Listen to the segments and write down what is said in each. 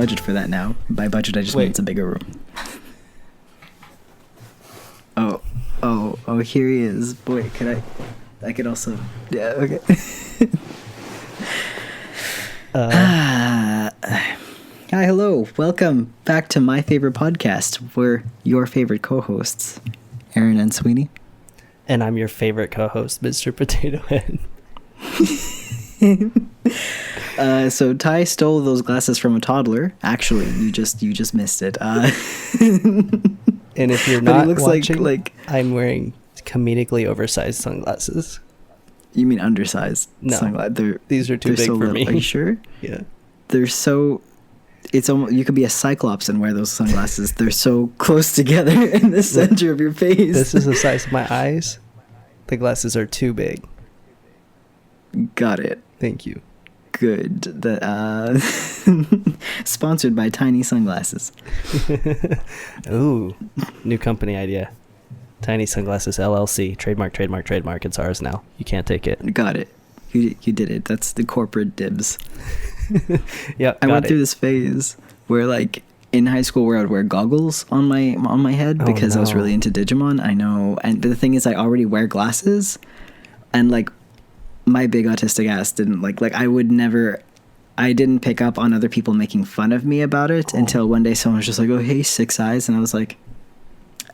budget for that now. By budget, I just mean it's a bigger room. Oh, here he is. Boy, I could also... Yeah, okay. Hi, hello. Welcome back to my favorite podcast. We're your favorite co-hosts, Aaron and Sweeney. And I'm your favorite co-host, Mr. Potato Head. So Ty stole those glasses from a toddler. Actually, you just missed it. And if you're not looks watching, like I'm wearing comedically oversized sunglasses. You mean undersized? No, sunglasses? These are too big so for me. Are you sure? Yeah. They're so... It's almost, you could be a cyclops and wear those sunglasses. They're so close together in the center of your face. This is the size of my eyes. The glasses are too big. Got it. Thank you. Good. Sponsored by Tiny Sunglasses. Ooh, new company idea. Tiny Sunglasses LLC. Trademark. It's ours now. You can't take it. Got it. You did it. That's the corporate dibs. Yeah, I went through this phase where, like, in high school, where I'd wear goggles on my head because I was really into Digimon. I know, but the thing is, I already wear glasses, and like my big autistic ass didn't like I didn't pick up on other people making fun of me about it until one day someone was just like, "Oh, hey, 6 eyes," and I was like,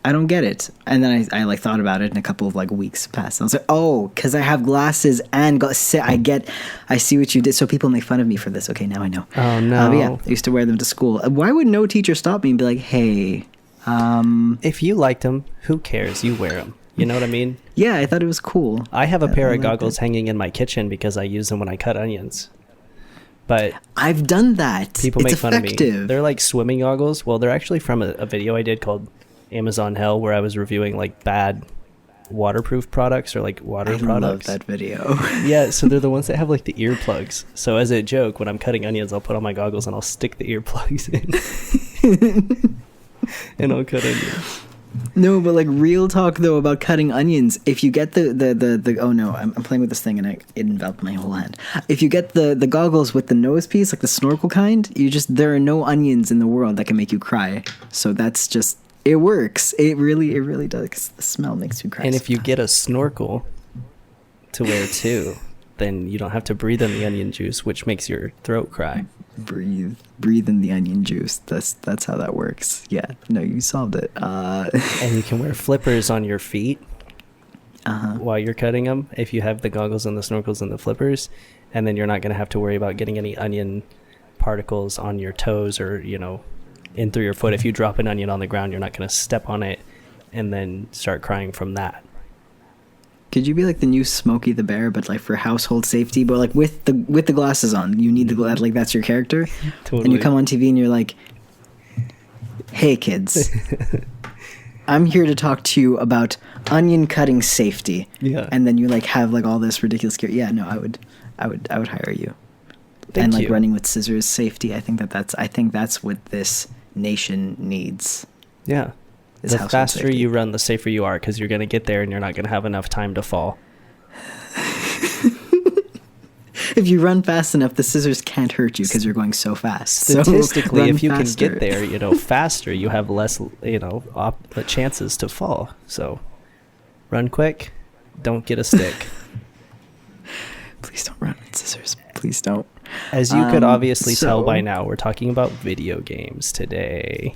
I don't get it. And then I like thought about it, and a couple of like weeks passed. I was like, oh, because I have glasses and I see what you did. So people make fun of me for this. Okay, now I know. Oh no. But yeah, I used to wear them to school. Why would no teacher stop me and be like, hey, if you liked them, who cares? You wear them. You know what I mean? Yeah, I thought it was cool. I have a pair of goggles hanging in my kitchen because I use them when I cut onions. But I've done that. People make fun of me. Effective. They're like swimming goggles. Well, they're actually from a video I did called Amazon Hell, where I was reviewing like bad waterproof products or like water products. I love that video. Yeah, so they're the ones that have like the earplugs. So as a joke, when I'm cutting onions, I'll put on my goggles and I'll stick the earplugs in. And I'll cut onions. No, but like real talk though about cutting onions. If you get the oh no, I'm playing with this thing and it enveloped my whole hand. If you get the goggles with the nose piece, like the snorkel kind, there are no onions in the world that can make you cry. So that's just, it works. It really does. 'Cause the smell makes you cry. And if you get a snorkel to wear too, then you don't have to breathe in the onion juice, which makes your throat cry. Breathe in the onion juice. That's how that works. Yeah. No, you solved it. And you can wear flippers on your feet while you're cutting them if you have the goggles and the snorkels and the flippers, and then you're not going to have to worry about getting any onion particles on your toes or in through your foot. If you drop an onion on the ground, you're not going to step on it and then start crying from that. Could you be like the new Smokey the Bear, but like for household safety, but like with the glasses on? You need the glass, like that's your character. Totally. And you come on TV and you're like, "Hey kids, I'm here to talk to you about onion cutting safety." Yeah. And then you like have like all this ridiculous gear. Yeah, no, I would hire you. Thank you. Like running with scissors safety. I think that's what this nation needs. Yeah. The faster safety. You run, the safer you are, because you're going to get there and you're not going to have enough time to fall. If you run fast enough, the scissors can't hurt you because you're going so fast. Statistically, so if you faster. can get there, faster, you have less, chances to fall. So run quick, don't get a stick. Please don't run with scissors. Please don't. As you could obviously tell by now, we're talking about video games today.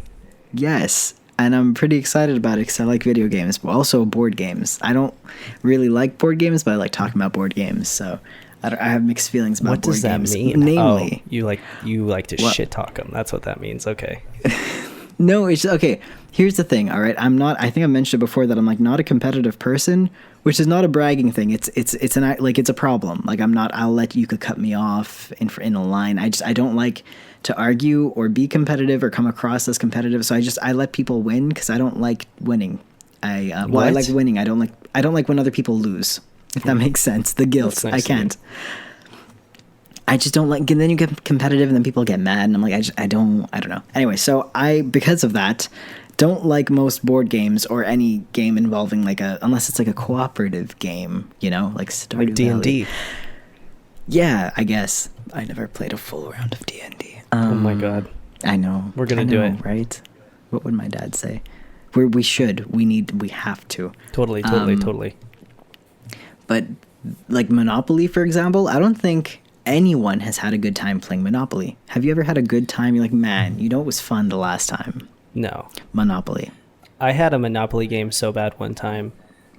Yes. And I'm pretty excited about it because I like video games, but also board games. I don't really like board games, but I like talking about board games. So I have mixed feelings about board games. What does that mean? Namely, you like to shit talk them. That's what that means. Okay. No, it's okay. Here's the thing. All right, I think I mentioned it before that I'm like not a competitive person, which is not a bragging thing. It's a problem. Like you could cut me off in a line. I don't like to argue or be competitive or come across as competitive. So I let people win because I don't like winning. I like winning. I don't like when other people lose. If that makes sense. The guilt. Nice. I can't. I just don't like, and then you get competitive and then people get mad and I'm like, I don't know. Anyway, so because of that, don't like most board games or any game involving unless it's like a cooperative game, like Stardew like D&D. Valley. Yeah, I guess. I never played a full round of D&D. Oh my God. I know. We're gonna do it, right? What would my dad say? We have to. Totally. But like Monopoly, for example, I don't think anyone has had a good time playing Monopoly. Have you ever had a good time? You're like, man, you know it was fun the last time. No. Monopoly. I had a Monopoly game so bad one time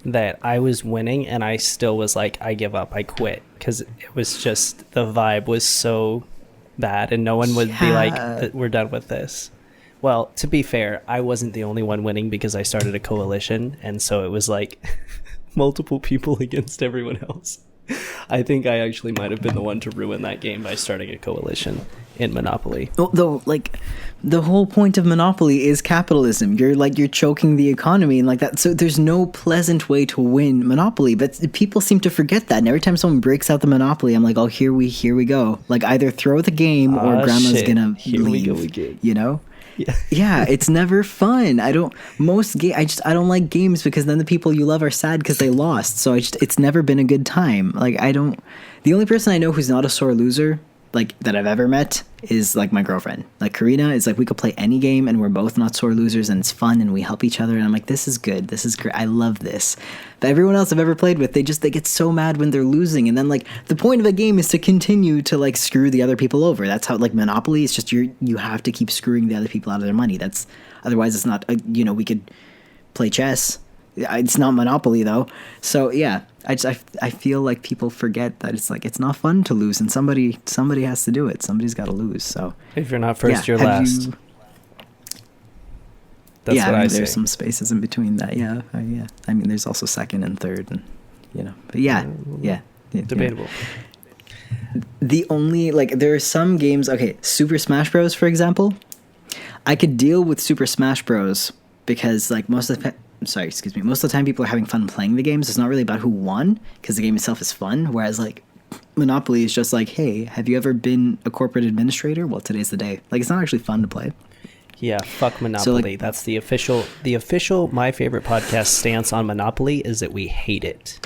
that I was winning and I still was like, I give up, I quit, because it was just, the vibe was so bad and no one would be like, we're done with this. Well, to be fair, I wasn't the only one winning because I started a coalition, and so it was like multiple people against everyone else. I think I actually might have been the one to ruin that game by starting a coalition in Monopoly. Well, though, like, the whole point of Monopoly is capitalism. You're choking the economy and like that. So there's no pleasant way to win Monopoly. But people seem to forget that. And every time someone breaks out the Monopoly, I'm like, oh, here we go. Like, either throw the game or grandma's gonna leave. We go again. You know? Yeah. Yeah, it's never fun. I don't like games because then the people you love are sad because they lost. So it's never been a good time. Like, the only person I know who's not a sore loser, like, that I've ever met is like my girlfriend. Like, Karina is like, we could play any game and we're both not sore losers and it's fun and we help each other, and I'm like, this is good. This is great. I love this. But everyone else I've ever played with, they get so mad when they're losing, and then like the point of a game is to continue to like screw the other people over. That's how, like, Monopoly, it's just you have to keep screwing the other people out of their money. That's, otherwise it's not we could play chess. It's not Monopoly though. So yeah, I feel like people forget that it's like, it's not fun to lose, and somebody has to do it. Somebody's got to lose. So if you're not first, you're last. That's what I say. There's some spaces in between that. Yeah. I mean, there's also second and third, and but yeah. Debatable. The only, like, there are some games. Okay, Super Smash Bros. For example, I could deal with Super Smash Bros. Because like most of the time people are having fun playing the games. It's not really about who won, because the game itself is fun. Whereas like Monopoly is just like, hey, have you ever been a corporate administrator? Well, today's the day. Like, it's not actually fun to play. Yeah, fuck Monopoly. So, like, that's the official My Favorite Podcast stance on Monopoly is that we hate it.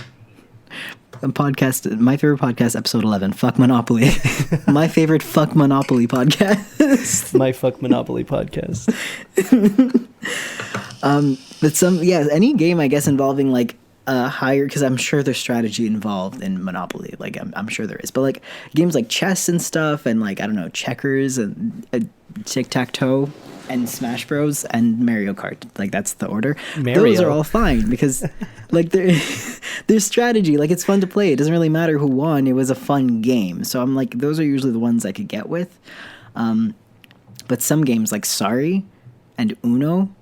My Favorite Podcast, episode 11, Fuck Monopoly. My favorite Fuck Monopoly podcast. My Fuck Monopoly podcast. But any game, I guess, involving like higher, because I'm sure there's strategy involved in Monopoly. Like, I'm sure there is. But like games like chess and stuff, and like, I don't know, checkers and tic-tac-toe and Smash Bros. And Mario Kart. Like, that's the order. Those are all fine because like there's strategy. Like, it's fun to play. It doesn't really matter who won. It was a fun game. So I'm like, those are usually the ones I could get with. But some games like Sorry and Uno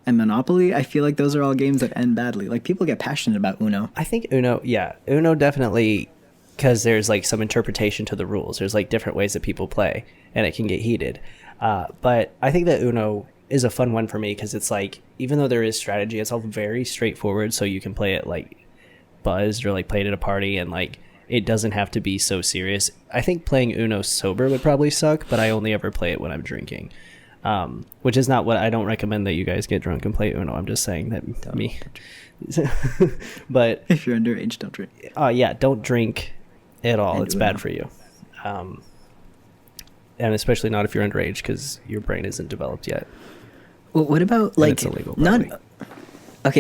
and Monopoly, I feel like those are all games that end badly. Like, people get passionate about Uno. I think Uno definitely, because there's like some interpretation to the rules. There's like different ways that people play, and it can get heated. But I think that Uno is a fun one for me because it's like, even though there is strategy, it's all very straightforward. So you can play it like buzzed or like play it at a party, and like it doesn't have to be so serious. I think playing Uno sober would probably suck, but I only ever play it when I'm drinking. Which is not what I don't recommend that you guys get drunk and play Uno. I'm just saying that me. But if you're underage, don't drink. Don't drink at all. It's bad for you. And especially not if you're underage, because your brain isn't developed yet. Well, what about like, it's illegal, probably.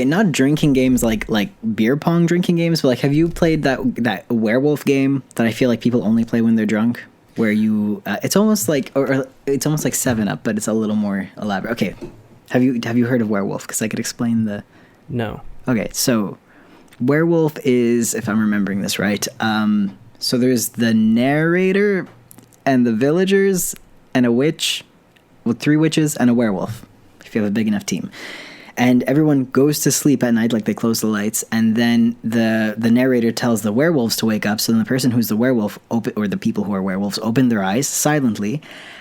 not drinking games like beer pong drinking games, but like, have you played that werewolf game that I feel like people only play when they're drunk? Where you, it's almost like, or it's almost like 7-Up, but it's a little more elaborate. Okay, have you heard of Werewolf? Because I could explain the. No. Okay, so Werewolf is, if I'm remembering this right, so there's the narrator and the villagers and a witch, well, 3 witches and a werewolf, if you have a big enough team. And everyone goes to sleep at night, like they close the lights, and then the narrator tells the werewolves to wake up. So then the person who's the werewolf, or the people who are werewolves, open their eyes silently,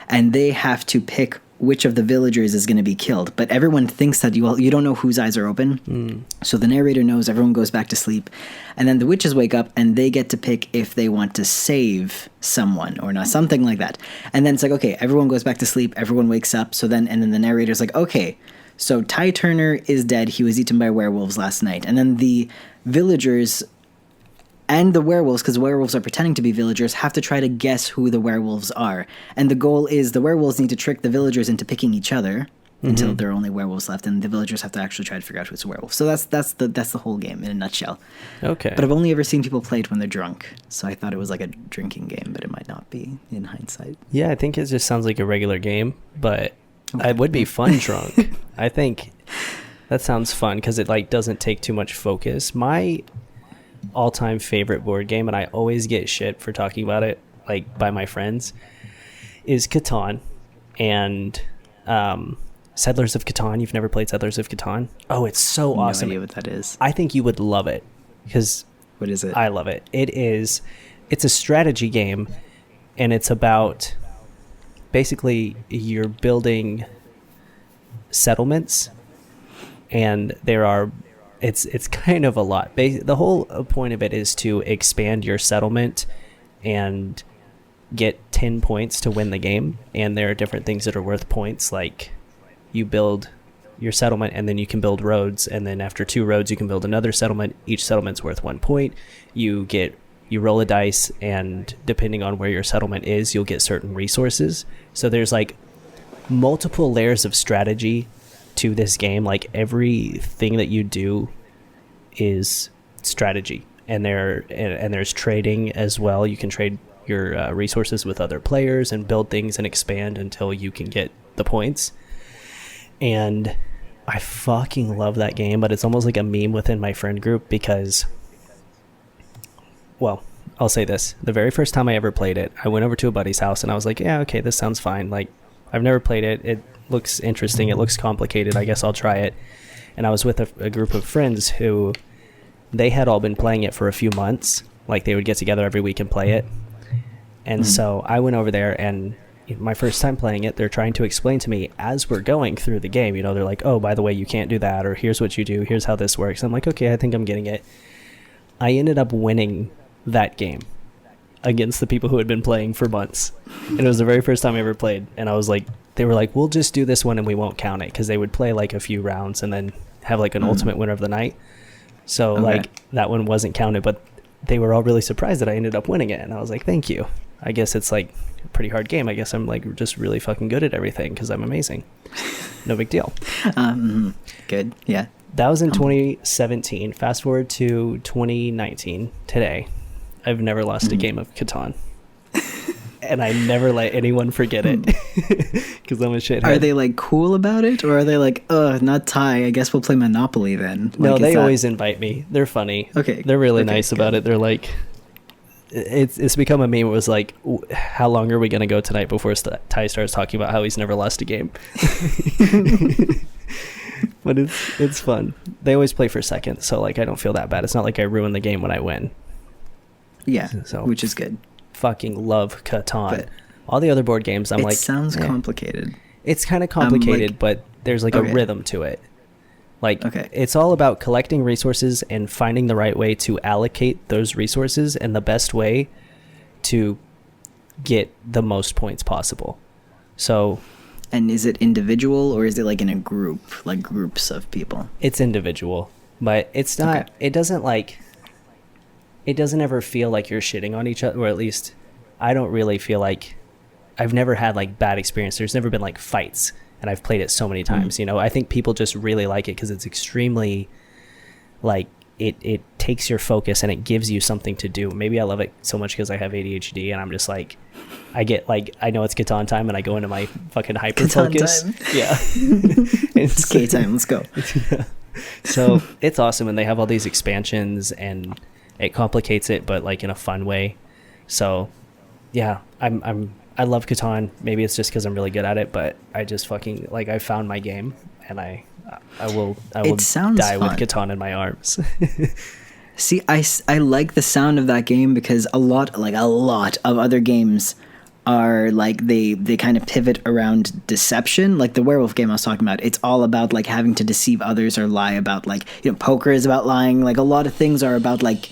and they have to pick which of the villagers is going to be killed. But everyone thinks that you don't know whose eyes are open. So the narrator knows, everyone goes back to sleep, and then the witches wake up, and they get to pick if they want to save someone or not, something like that. And then it's like, okay, everyone goes back to sleep, everyone wakes up, and then the narrator's like, okay, so Ty Turner is dead. He was eaten by werewolves last night. And then the villagers and the werewolves, because werewolves are pretending to be villagers, have to try to guess who the werewolves are. And the goal is the werewolves need to trick the villagers into picking each other until there are only werewolves left, and the villagers have to actually try to figure out who's a werewolf. So that's the whole game in a nutshell. Okay. But I've only ever seen people play it when they're drunk, so I thought it was like a drinking game, but it might not be in hindsight. Yeah, I think it just sounds like a regular game, but it would be fun drunk. I think that sounds fun because it like doesn't take too much focus. My all-time favorite board game, and I always get shit for talking about it, like by my friends, is Catan. And Settlers of Catan. You've never played Settlers of Catan? Oh, it's so awesome. No idea what that is. I think you would love it because what is it? I love it. It's a strategy game, and it's about basically you're building settlements, and it's kind of a lot. The whole point of it is to expand your settlement and get 10 points to win the game, and there are different things that are worth points, like you build your settlement and then you can build roads, and then after 2 roads you can build another settlement. Each settlement's worth 1 point. You roll a dice, and depending on where your settlement is, you'll get certain resources. So there's like multiple layers of strategy to this game. Like everything that you do is strategy, and there's trading as well. You can trade your resources with other players and build things and expand until you can get the points. And I fucking love that game, but it's almost like a meme within my friend group because, well, I'll say this. The very first time I ever played it, I went over to a buddy's house and I was like, yeah, okay, this sounds fine. Like, I've never played it. It looks interesting. It looks complicated. I guess I'll try it. And I was with a group of friends who, they had all been playing it for a few months. Like, they would get together every week and play it. And so I went over there, and my first time playing it, they're trying to explain to me as we're going through the game. You know, they're like, oh, by the way, you can't do that, or here's what you do, here's how this works. I'm like, okay, I think I'm getting it. I ended up winning that game against the people who had been playing for months. And it was the very first time I ever played. And I was like, they were like, we'll just do this one and we won't count it, because they would play like a few rounds and then have like an ultimate winner of the night. So like that one wasn't counted, but they were all really surprised that I ended up winning it. And I was like, thank you. I guess it's like a pretty hard game. I guess I'm like just really fucking good at everything because I'm amazing. No big deal. Good. Yeah. That was in 2017. Fast forward to 2019 today. I've never lost a game of Catan. And I never let anyone forget it because I'm a shithead. Are they like cool about it, or are they like, not tie, I guess we'll play Monopoly then? No, like, they always invite me. They're funny. Okay. They're really nice about it. They're like, it's become a meme. It was like, how long are we going to go tonight before Ty starts talking about how he's never lost a game? But it's fun. They always play for second, so like I don't feel that bad. It's not like I ruin the game when I win. Yeah, so, which is good. Fucking love Catan. But all the other board games, I'm like, it sounds complicated. It's kind of complicated, but there's like a rhythm to it. Like, it's all about collecting resources and finding the right way to allocate those resources and the best way to get the most points possible. So, and is it individual, or is it like in a group, like groups of people? It's individual, but it's not, it doesn't ever feel like you're shitting on each other, or at least I don't really feel like, I've never had like bad experience. There's never been like fights. And I've played it so many times, you know. I think people just really like it because it's extremely, like, it takes your focus and it gives you something to do. Maybe I love it so much because I have ADHD and I'm just like, I get like, I know it's Catan time and I go into my fucking hyper focus. Yeah. It's K time. Let's go. Yeah. So it's awesome, and they have all these expansions and it complicates it, but like in a fun way. So yeah, I love Catan. Maybe it's just because I'm really good at it, but I just fucking, like, I found my game, and I will die with Catan in my arms. See, I like the sound of that game because a lot of other games are like they kind of pivot around deception. Like the werewolf game I was talking about, it's all about like having to deceive others or lie about, like, you know, poker is about lying. Like a lot of things are about like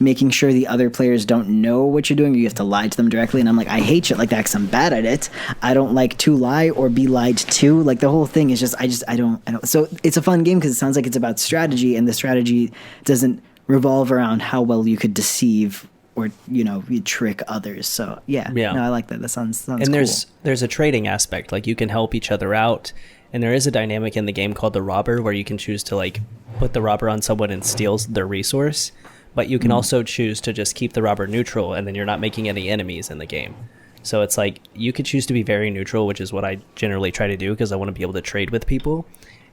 making sure the other players don't know what you're doing, or you have to lie to them directly. And I'm like, I hate shit like that because I'm bad at it. I don't like to lie or be lied to. Like the whole thing is just, I don't. So it's a fun game because it sounds like it's about strategy, and the strategy doesn't revolve around how well you could deceive or you trick others. So yeah, no, I like that. That sounds and cool. there's a trading aspect, like you can help each other out, and there is a dynamic in the game called the robber where you can choose to like put the robber on someone and steals their resource, but you can also choose to just keep the robber neutral, and then you're not making any enemies in the game. So it's like you could choose to be very neutral, which is what I generally try to do because I want to be able to trade with people.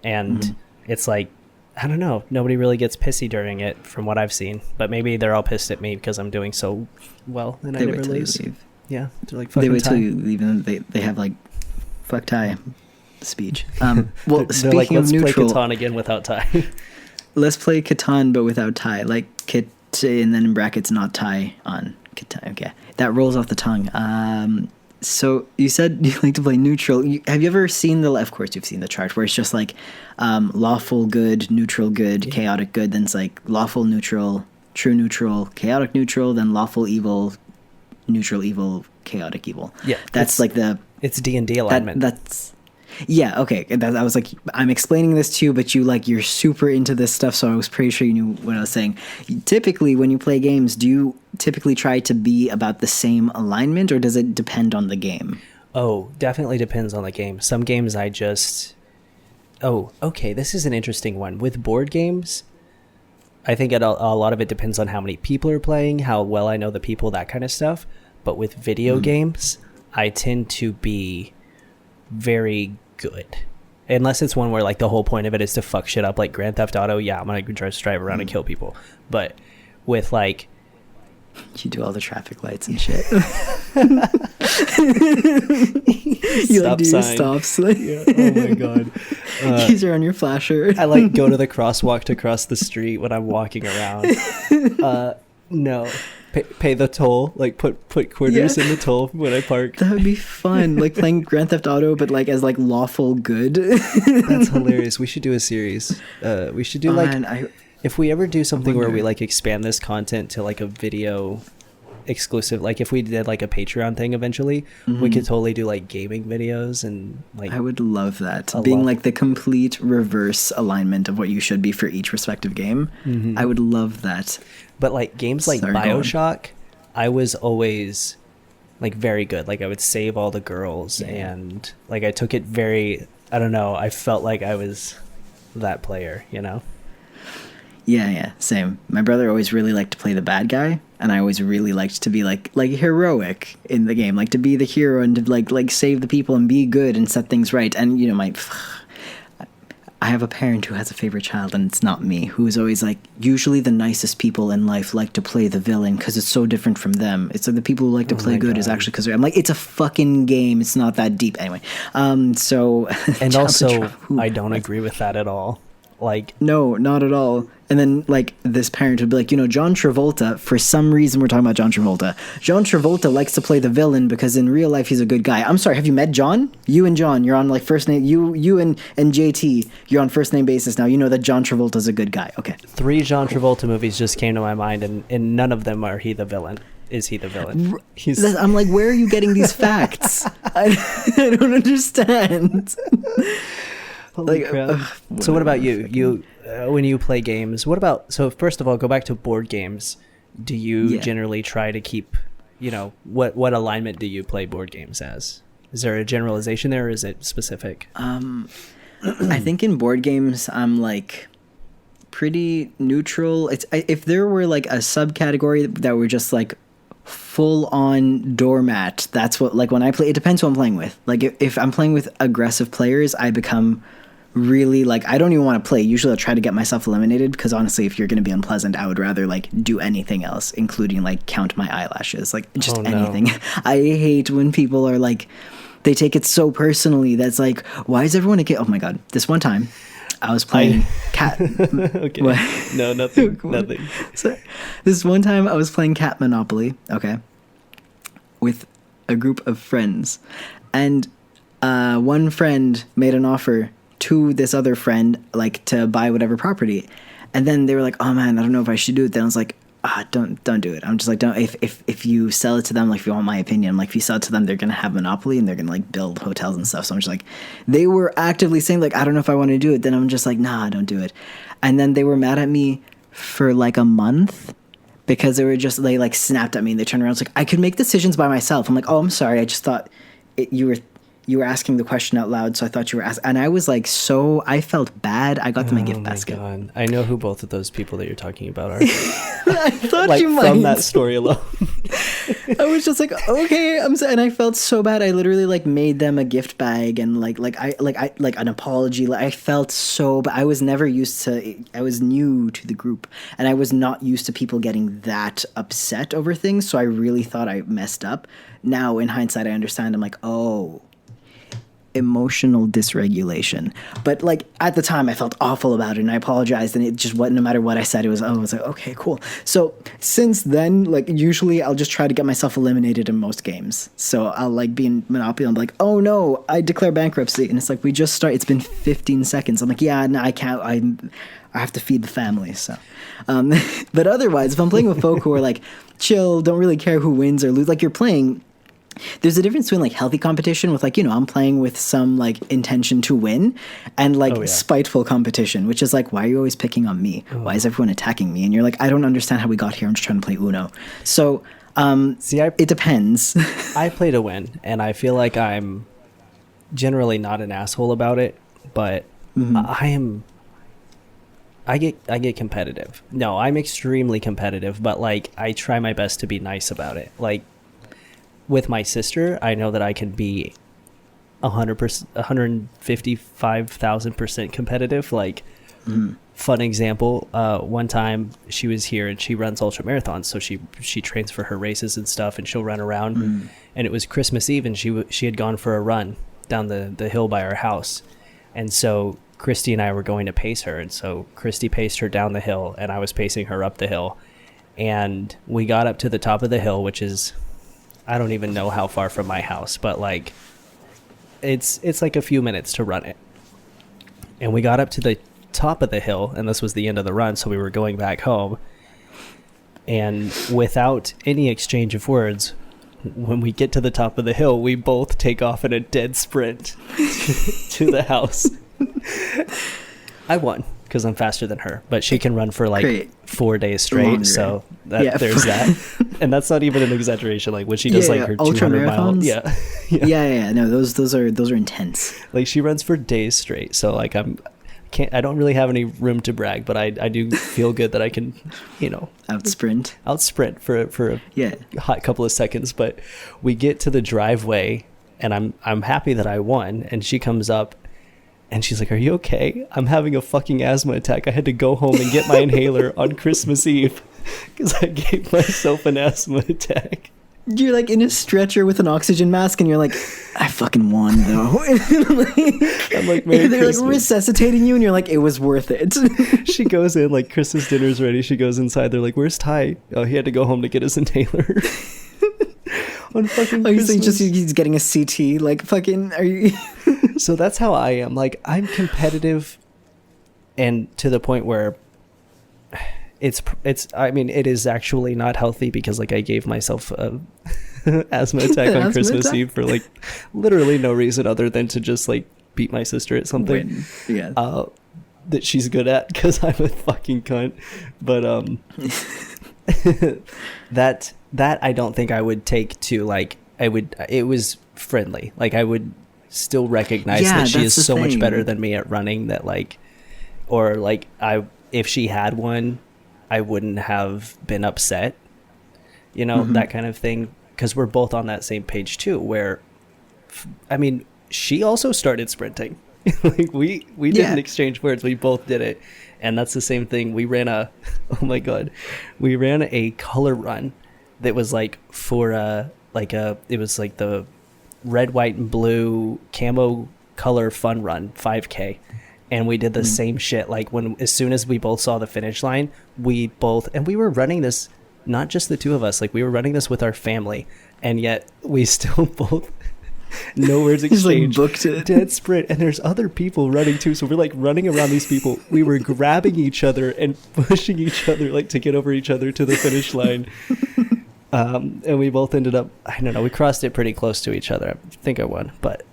And it's like, I don't know, nobody really gets pissy during it from what I've seen, but maybe they're all pissed at me because I'm doing so well and I never leave. Yeah, they're like, they wait till you leave, and they have like fuck Ty speech. Well, they're speaking like, let's of neutral, play Catan again without Ty. let's play Catan but without Ty, like Kit and then in brackets not Ty on Catan. Okay, that rolls off the tongue. So you said you like to play neutral. Have you ever seen of course you've seen the chart where it's just like lawful good, neutral good, chaotic good, then it's like lawful neutral, true neutral, chaotic neutral, then lawful evil, neutral evil, chaotic evil. Yeah. That's like it's D&D alignment. That's yeah, okay. I was like, I'm explaining this to you, but you're super into this stuff, so I was pretty sure you knew what I was saying. Typically, when you play games, do you typically try to be about the same alignment, or does it depend on the game? Oh, definitely depends on the game. Some games I just... Oh, okay, this is an interesting one. With board games, I think a lot of it depends on how many people are playing, how well I know the people, that kind of stuff. But with video games, I tend to be very good, unless it's one where like the whole point of it is to fuck shit up, like Grand Theft Auto. I'm gonna just drive around and kill people. But with like, you do all the traffic lights and shit. You stop do sign. Your stops. Yeah. Oh my god. Keys are on your flasher. I like go to the crosswalk to cross the street when I'm walking around. No. Pay the toll, like put quarters in the toll when I park. That would be fun, like playing Grand Theft Auto, but like as like lawful good. That's hilarious. We should do a series. We should do if we ever do something where we like expand this content to like a video exclusive, like if we did like a Patreon thing eventually, we could totally do like gaming videos and like. I would love that. Being like the complete reverse alignment of what you should be for each respective game. I would love that. But like games like BioShock, I was always like very good. Like I would save all the girls and like I took it very, I don't know, I felt like I was that player, you know? Yeah, same. My brother always really liked to play the bad guy, and I always really liked to be like heroic in the game, like to be the hero and to like save the people and be good and set things right. And I have a parent who has a favorite child, and it's not me, who is always like, usually the nicest people in life like to play the villain because it's so different from them. It's like the people who like to play good is actually because I'm like, it's a fucking game. It's not that deep. Anyway, so... And also, I don't agree with that at all. Like... No, not at all. And then, like, this parent would be like, John Travolta, for some reason we're talking about John Travolta. John Travolta likes to play the villain because in real life he's a good guy. I'm sorry, have you met John? You and John, you're on, like, first name... You and JT, you're on first name basis now. You know that John Travolta's a good guy. Okay. 3 John Travolta movies just came to my mind, and none of them are he the villain. Is he the villain? I'm like, where are you getting these facts? I don't understand. Holy crap. So what about you? When you play games, so first of all, go back to board games. Do you generally try to keep, what alignment do you play board games as? Is there a generalization there, or is it specific? I think in board games, I'm like pretty neutral. If there were like a subcategory that were just like full on doormat, that's what, like when I play, it depends who I'm playing with. Like if I'm playing with aggressive players, I become really like, I don't even want to play. Usually I'll try to get myself eliminated because honestly, if you're going to be unpleasant, I would rather like do anything else, including like count my eyelashes, like just anything. I hate when people are like, they take it so personally. That's like, why is everyone oh my god, this one time I was playing cat. Okay. No, nothing. So, this one time I was playing Cat Monopoly, okay, with a group of friends, and one friend made an offer to this other friend, like to buy whatever property, and then they were like, "Oh man, I don't know if I should do it." Then I was like, don't do it. I'm just like, don't. If you sell it to them, like if you want my opinion, like if you sell it to them, they're gonna have monopoly and they're gonna like build hotels and stuff. So I'm just like, they were actively saying like, I don't know if I want to do it. Then I'm just like, nah, don't do it. And then they were mad at me for like a month because they like snapped at me and they turned around. It's like, I could make decisions by myself. I'm like, oh, I'm sorry. I just thought you were asking the question out loud, so I thought you were asking. And I was like, I felt bad. I got them a gift basket. God. I know who both of those people that you're talking about are. I thought like, you might. From that story alone. I was just like, okay, and I felt so bad. I literally like made them a gift bag and like an apology. Like, I felt so bad. I was never used to. I was new to the group, and I was not used to people getting that upset over things. So I really thought I messed up. Now, in hindsight, I understand. I'm like, oh, emotional dysregulation. But like at the time I felt awful about it and I apologized, and it just wasn't, no matter what I said, I was like, okay, cool. So since then, like usually I'll just try to get myself eliminated in most games. So I'll like be in Monopoly, I'm like, oh no, I declare bankruptcy, and it's like, it's been 15 seconds. I'm like, yeah, no, I can't, I have to feed the family. So but otherwise, if I'm playing with folk who are like chill, don't really care who wins or lose, like you're playing, there's a difference between like healthy competition with like, I'm playing with some like intention to win, and like spiteful competition, which is like, why are you always picking on me? Why is everyone attacking me? And you're like, I don't understand how we got here. I'm just trying to play Uno. So it depends. I play to win, and I feel like I'm generally not an asshole about it, but I get competitive. No, I'm extremely competitive, but like I try my best to be nice about it. Like with my sister, I know that I can be 100%, 155,000% competitive. Like, fun example, one time she was here and she runs ultra marathons, so she trains for her races and stuff, and she'll run around. And it was Christmas Eve, and she had gone for a run down the hill by our house, and so Christy and I were going to pace her, and so Christy paced her down the hill, and I was pacing her up the hill, and we got up to the top of the hill, which is, I don't even know how far from my house, but like it's like a few minutes to run it. And we got up to the top of the hill, and this was the end of the run, so we were going back home. And without any exchange of words, when we get to the top of the hill, we both take off in a dead sprint to the house. I won because I'm faster than her, but she can run for like 4 days straight. Longer. So there's that. And that's not even an exaggeration. Like when she does like her 200 miles. Yeah. No, those are intense. Like she runs for days straight. So like I don't really have any room to brag, but I do feel good that I can, out sprint for a hot couple of seconds. But we get to the driveway, and I'm happy that I won. And she comes up, and she's like, "Are you okay? I'm having a fucking asthma attack. I had to go home and get my inhaler on Christmas Eve because I gave myself an asthma attack." You're like in a stretcher with an oxygen mask, and you're like, I fucking won though. I'm like, Merry they're Christmas. Like resuscitating you, and you're like, it was worth it. She goes in, like, Christmas dinner's ready. She goes inside. They're like, where's Ty? Oh, he had to go home to get his inhaler. On fucking Christmas. He's getting a CT. Like, fucking, are you? So that's how I am. Like, I'm competitive, and to the point where it's I mean, it is actually not healthy because like I gave myself a asthma attack on Christmas Eve for like literally no reason other than to just like beat my sister at something that she's good at because I'm a fucking cunt. But that I don't think I would take to like it was friendly. Like I would still recognize that she is so much better than me at running, that like, or like if she had one, I wouldn't have been upset, that kind of thing. Because we're both on that same page too, where, I mean, she also started sprinting. Like we didn't exchange words. We both did it. And that's the same thing. We ran a color run that was like for it was like the red, white, and blue camo color fun run 5K. And we did the same shit. Like as soon as we both saw the finish line, we were running this, not just the two of us, like we were running this with our family, and yet we still both, no words exchanged, like booked it. Dead sprint. And there's other people running too. So we're like running around these people. We were grabbing each other and pushing each other like to get over each other to the finish line. And we both ended up, I don't know, we crossed it pretty close to each other. I think I won, but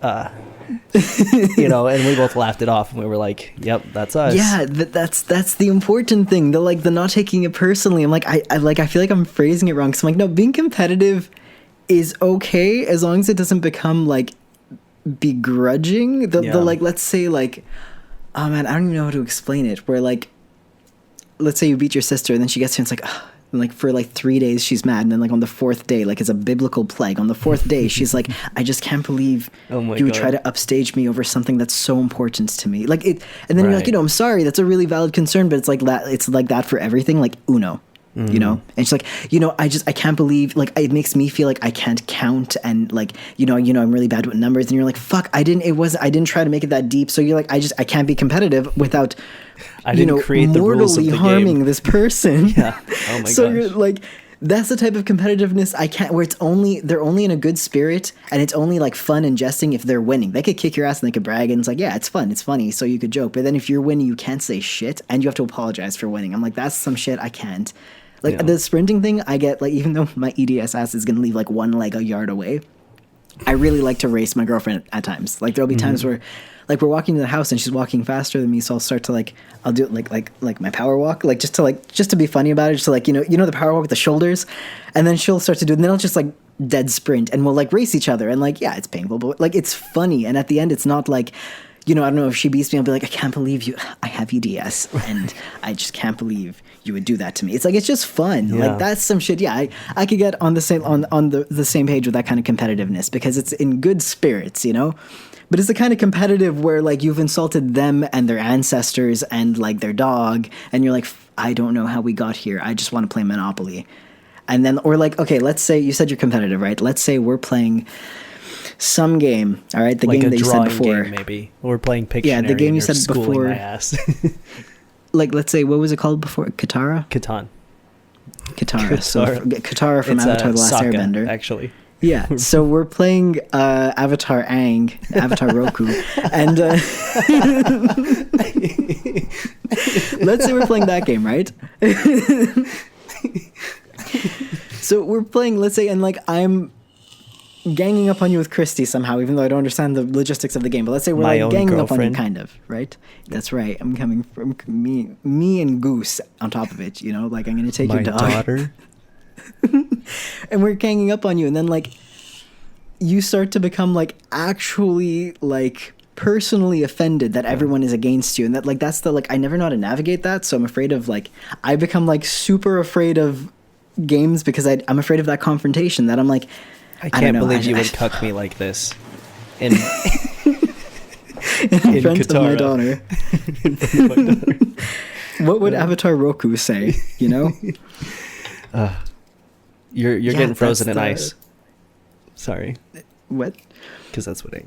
you know, and we both laughed it off, and we were like, "Yep, that's us." Yeah, that's the important thing. The not taking it personally. I'm like, I feel like I'm phrasing it wrong. Cause I'm like, no, being competitive is okay as long as it doesn't become like begrudging. The like, let's say like, oh man, I don't even know how to explain it. Where like, let's say you beat your sister, and then she gets here and it's like, ugh. And like for like 3 days she's mad, and then like on the fourth day, like it's a biblical plague, on the fourth day she's like, I just can't believe you would try to upstage me over something that's so important to me, like it. And then you're like, you know, I'm sorry, that's a really valid concern, but it's like that for everything, like Uno. You know, and she's like, you know, I can't believe, like, it makes me feel like I can't count, and like, you know, I'm really bad with numbers, and you're like, fuck, I didn't try to make it that deep. So you're like, I can't be competitive without, create the rules of the harming game. This person. Yeah. Oh my So gosh. you're like, that's the type of competitiveness I can't, where they're only in a good spirit, and it's only like fun and jesting if they're winning. They could kick your ass and they could brag, and it's like, yeah, it's fun, it's funny, so you could joke. But then if you're winning, you can't say shit, and you have to apologize for winning. I'm like, that's some shit I can't. Like, the sprinting thing, I get, like, even though my EDS ass is going to leave, like, one leg a yard away, I really like to race my girlfriend at times. Like, there'll be times where, like, we're walking to the house and she's walking faster than me, so I'll start to, like, I'll do it, like my power walk, like, just to be funny about it, just to, like, you know the power walk with the shoulders? And then she'll start to do it, and then I'll just, like, dead sprint, and we'll, like, race each other, and, like, yeah, it's painful, but, like, it's funny, and at the end, it's not, like, you know, I don't know, if she beats me, I'll be like, I can't believe I have EDS, and I just can't believe you would do that to me. It's like, it's just fun. Yeah. Like, that's some shit. Yeah, I could get on the same on the same page with that kind of competitiveness, because it's in good spirits, you know? But it's the kind of competitive where, like, you've insulted them and their ancestors and, like, their dog, and you're like, I don't know how we got here. I just want to play Monopoly. And then, or like, okay, let's say, you said you're competitive, right? Let's say we're playing some game, all right? The like game a that you said before. game, maybe. We're playing Pictionary. Yeah, the game you and you're said schooling before. My ass. Like, let's say, what was it called before? Katara? Catan. Katara. So Katara from It's Avatar: The Last Sokka, Airbender. actually. Yeah. So we're playing Avatar Avatar Roku, and let's say we're playing that game, right? So we're playing, let's say, and like I'm ganging up on you with Christy somehow, even though I don't understand the logistics of the game. But let's say we're My like own ganging up on you, girlfriend. kind of, right? That's right. I'm coming from me and Goose on top of it. You know, like I'm gonna take My your dog, daughter. and we're ganging up on you, and then like you start to become like actually like personally offended that everyone is against you, and that like that's the like I never know how to navigate that. So I'm afraid of like I become like super afraid of games because I'm afraid of that confrontation, that I'm like, I don't can't know, believe you would cuck me like this. In in front of my Katara. daughter. In front of my daughter. What would Avatar Roku say? You know? You're Yeah, getting frozen in that's ice. Sorry, What? because that's what I.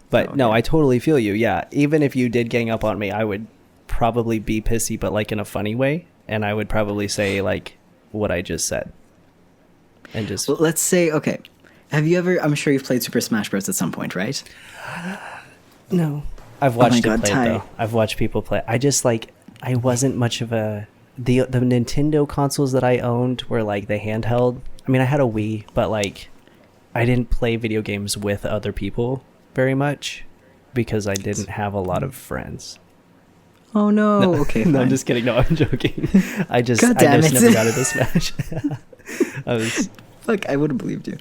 But Oh, no, okay. I totally feel you. Yeah, even if you did gang up on me, I would probably be pissy, but like in a funny way, and I would probably say like what I just said, and just Well, let's say, okay. Have you ever? I'm sure you've played Super Smash Bros. At some point, right? no. I've watched God, it play Ty. though. I've watched people play. I just like I wasn't much of a the Nintendo consoles that I owned were like the handheld. I mean, I had a Wii, but like I didn't play video games with other people very much because I didn't have a lot of friends. Oh no. Okay. No, I'm fine. just kidding. No, I'm joking. I just God damn it. never got into Smash. I was Fuck, I would have believed you.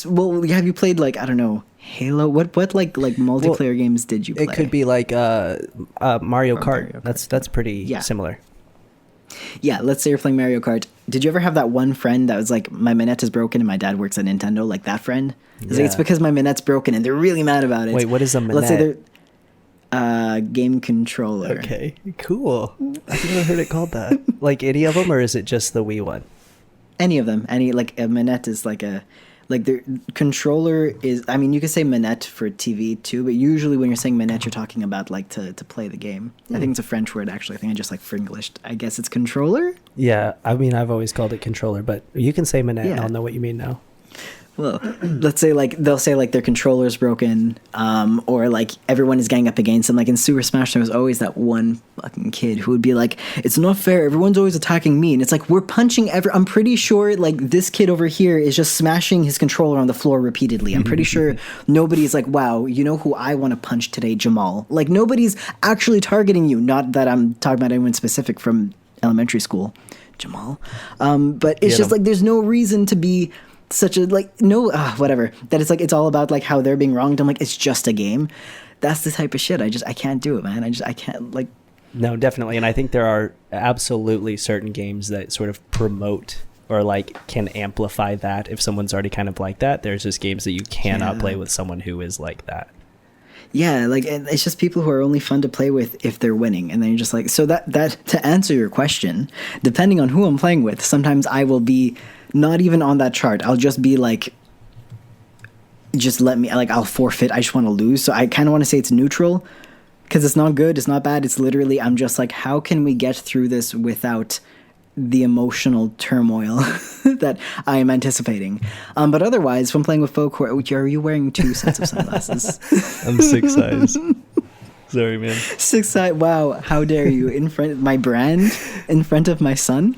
Well, have you played like, I don't know, Halo? What like multiplayer games did you play? it could be like Mario Kart. Mario Kart. That's pretty Yeah. similar. Yeah, let's say you're playing Mario Kart. Did you ever have that one friend that was like, my manette is broken and my dad works at Nintendo? Like that friend? It's like, Yeah. it's because my manette's broken and they're really mad about it. Wait, what is a Let's say manette? they're game controller. Okay, cool. I've never heard it called that. Like any of them, or is it just the Wii one? Any of them. Any, like a manette is like a, like the controller is, I mean, you could say manette for TV too, but usually when you're saying manette, you're talking about like to play the game. I think it's a French word actually. I think I just like Fringlished. I guess it's controller? Yeah, I mean, I've always called it controller, but you can say manette and Yeah. I'll know what you mean now. Well, let's say like they'll say like their controller's broken, or like everyone is ganging up against them. Like in Super Smash, there was always that one fucking kid who would be like, "It's not fair. Everyone's always attacking me." And it's like we're punching I'm pretty sure like this kid over here is just smashing his controller on the floor repeatedly. I'm pretty sure nobody's like, "Wow, you know who I want to punch today, Jamal." Like nobody's actually targeting you. Not that I'm talking about anyone specific from elementary school, Jamal. But it's just like there's no reason to be such a like no whatever that it's like it's all about like how they're being wronged. I'm like it's just a game. That's the type of shit I can't do it, man. I can't like. No, definitely. And I think there are absolutely certain games that sort of promote or like can amplify that. If someone's already kind of like that, there's just games that you cannot play with someone who is like that. Yeah, like it's just people who are only fun to play with if they're winning, and then you're just like so that to answer your question, depending on who I'm playing with, sometimes I will be not even on that chart. I'll just be like, just let me, like, I'll forfeit. I just want to lose. So I kind of want to say it's neutral because it's not good. It's not bad. It's literally, I'm just like, how can we get through this without the emotional turmoil that I am anticipating? But otherwise, if I'm playing with folk who are you wearing 2 sets of sunglasses? I'm 6 size. Sorry, man. 6 size. Wow. How dare you in front of my brand, in front of my son?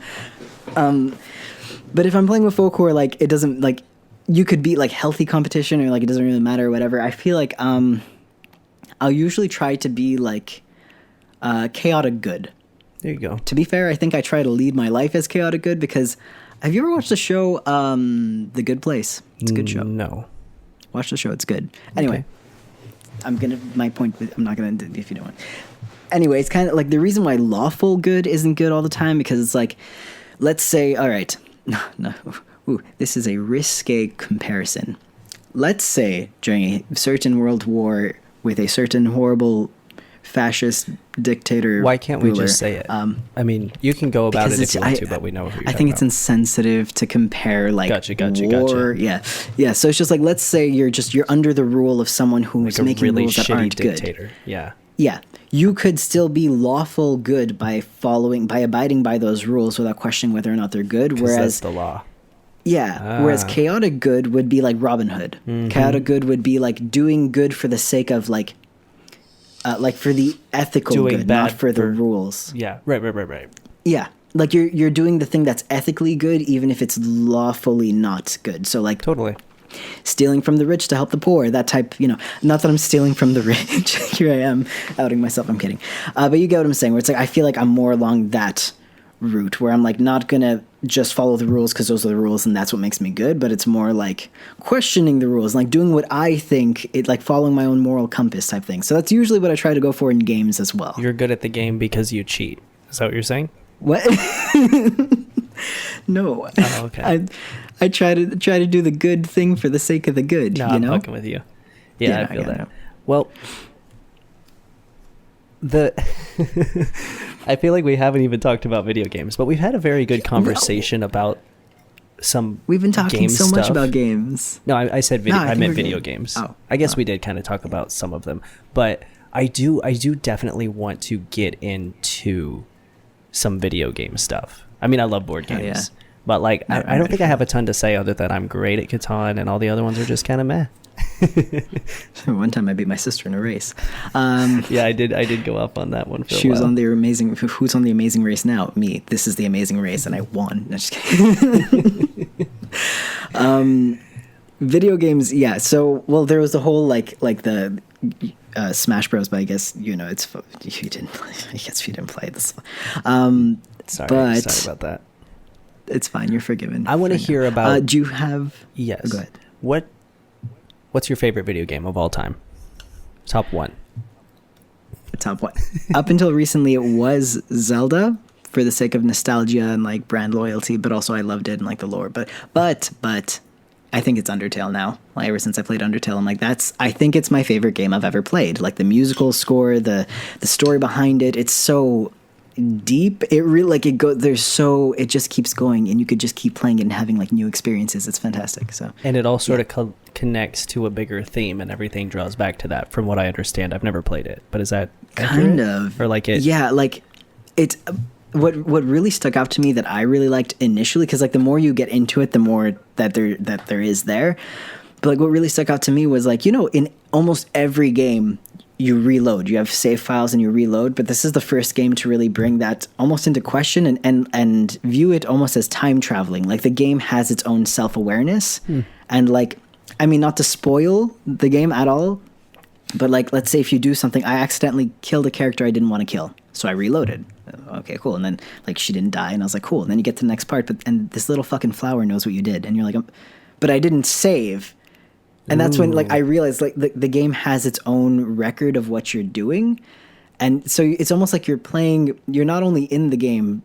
But if I'm playing with folk who are like, it doesn't like, you could beat like healthy competition or like it doesn't really matter or whatever. I feel like I'll usually try to be like chaotic good. There you go. To be fair, I think I try to lead my life as chaotic good because have you ever watched the show The Good Place? It's a good show. No. Watch the show. It's good. Anyway, Okay. I'm not gonna if you don't want. Anyway, it's kind of like the reason why lawful good isn't good all the time because it's like, let's say, all right. No. Ooh, this is a risque comparison. Let's say during a certain world war with a certain horrible fascist dictator. Why can't we ruler, just say it? I mean, you can go about it if you want to, but we know who you're I think it's insensitive to compare like Gotcha. war. Yeah. So it's just like let's say you're under the rule of someone who's like a making really rules that shitty aren't dictator. good. Yeah. Yeah, you could still be lawful good by abiding by those rules without questioning whether or not they're good. Whereas that's the law. Yeah, whereas chaotic good would be like Robin Hood. Mm-hmm. Chaotic good would be like doing good for the sake of like for the ethical doing good, bad not for the rules. Yeah, right. Yeah, like you're doing the thing that's ethically good, even if it's lawfully not good. So like totally. Stealing from the rich to help the poor, that type, not that I'm stealing from the rich. Here I am outing myself. I'm kidding. But you get what I'm saying, where it's like, I feel like I'm more along that route where I'm like, not going to just follow the rules because those are the rules and that's what makes me good. But it's more like questioning the rules, like doing what I think like following my own moral compass type thing. So that's usually what I try to go for in games as well. You're good at the game because you cheat. Is that what you're saying? What? No. Oh, okay. I try to do the good thing for the sake of the good. No, I'm fucking with you. Yeah, I feel that. Well, I feel like we haven't even talked about video games, but we've had a very good conversation about some. We've been talking game so stuff. much about games. No, I said video. No, I meant video games. Oh, I guess we did kind of talk about some of them, but I do definitely want to get into some video game stuff. I mean, I love board games. But like, I don't think I have a ton to say other than I'm great at Catan, and all the other ones are just kind of meh. One time I beat my sister in a race. Yeah, I did go up on that one. She was on the amazing. Who's on the Amazing Race now? Me. This is the Amazing Race, and I won. No, just kidding. Video games, yeah. So, well, there was the whole like the Smash Bros. But I guess it's you didn't play. I guess you didn't play this. Sorry about that. It's fine. You're forgiven. I want to hear about. Do you have? Yes. Go ahead. What's your favorite video game of all time? Top one. Top one. Up until recently, it was Zelda for the sake of nostalgia and like brand loyalty, but also I loved it and like the lore. But I think it's Undertale now. Like, ever since I played Undertale, I'm like, I think it's my favorite game I've ever played. Like the musical score, the story behind it. It's so deep. It really it just keeps going, and you could just keep playing it and having like new experiences. It's fantastic. So, and it all sort of connects to a bigger theme, and everything draws back to that. From what I understand, I've never played it, but is that kind accurate? of or like it? Yeah, like it's what really stuck out to me that I really liked initially, because like the more you get into it, the more that there is there. But like what really stuck out to me was like, in almost every game you reload. You have save files and you reload, but this is the first game to really bring that almost into question and view it almost as time traveling. Like the game has its own self-awareness. And like, I mean, not to spoil the game at all, but like, let's say if you do something, I accidentally killed a character I didn't want to kill, so I reloaded. Okay, cool. And then like she didn't die, and I was like, cool. And then you get to the next part, and this little fucking flower knows what you did, and you're like, but I didn't save. And that's when like I realized like the game has its own record of what you're doing, and so it's almost like you're not only in the game,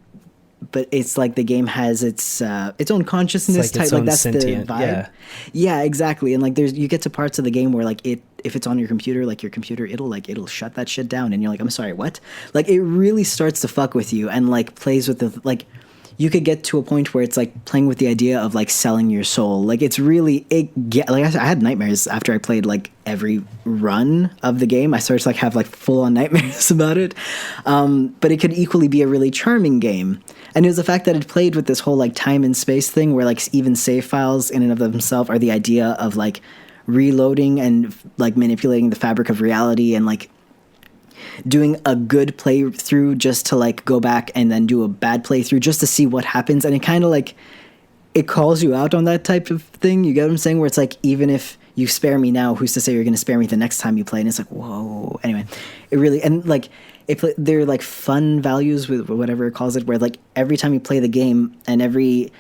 but it's like the game has its own consciousness type. Like that's sentient, the vibe. Yeah, exactly. And like you get to parts of the game where like if it's on your computer, like your computer, it'll shut that shit down, and you're like, I'm sorry, what? Like it really starts to fuck with you and like plays with the like. You could get to a point where it's like playing with the idea of like selling your soul. Like it's really I had nightmares after I played like every run of the game. I started to like have like full on nightmares about it. But it could equally be a really charming game. And it was the fact that it played with this whole like time and space thing where like even save files in and of themselves are the idea of like reloading and like manipulating the fabric of reality and like doing a good playthrough just to like go back and then do a bad playthrough just to see what happens. And it kind of like it calls you out on that type of thing. You get what I'm saying? Where it's like, even if you spare me now, who's to say you're going to spare me the next time you play? And it's like, whoa. Anyway, it really, and like they're like fun values with whatever it calls it, where like every time you play the game and every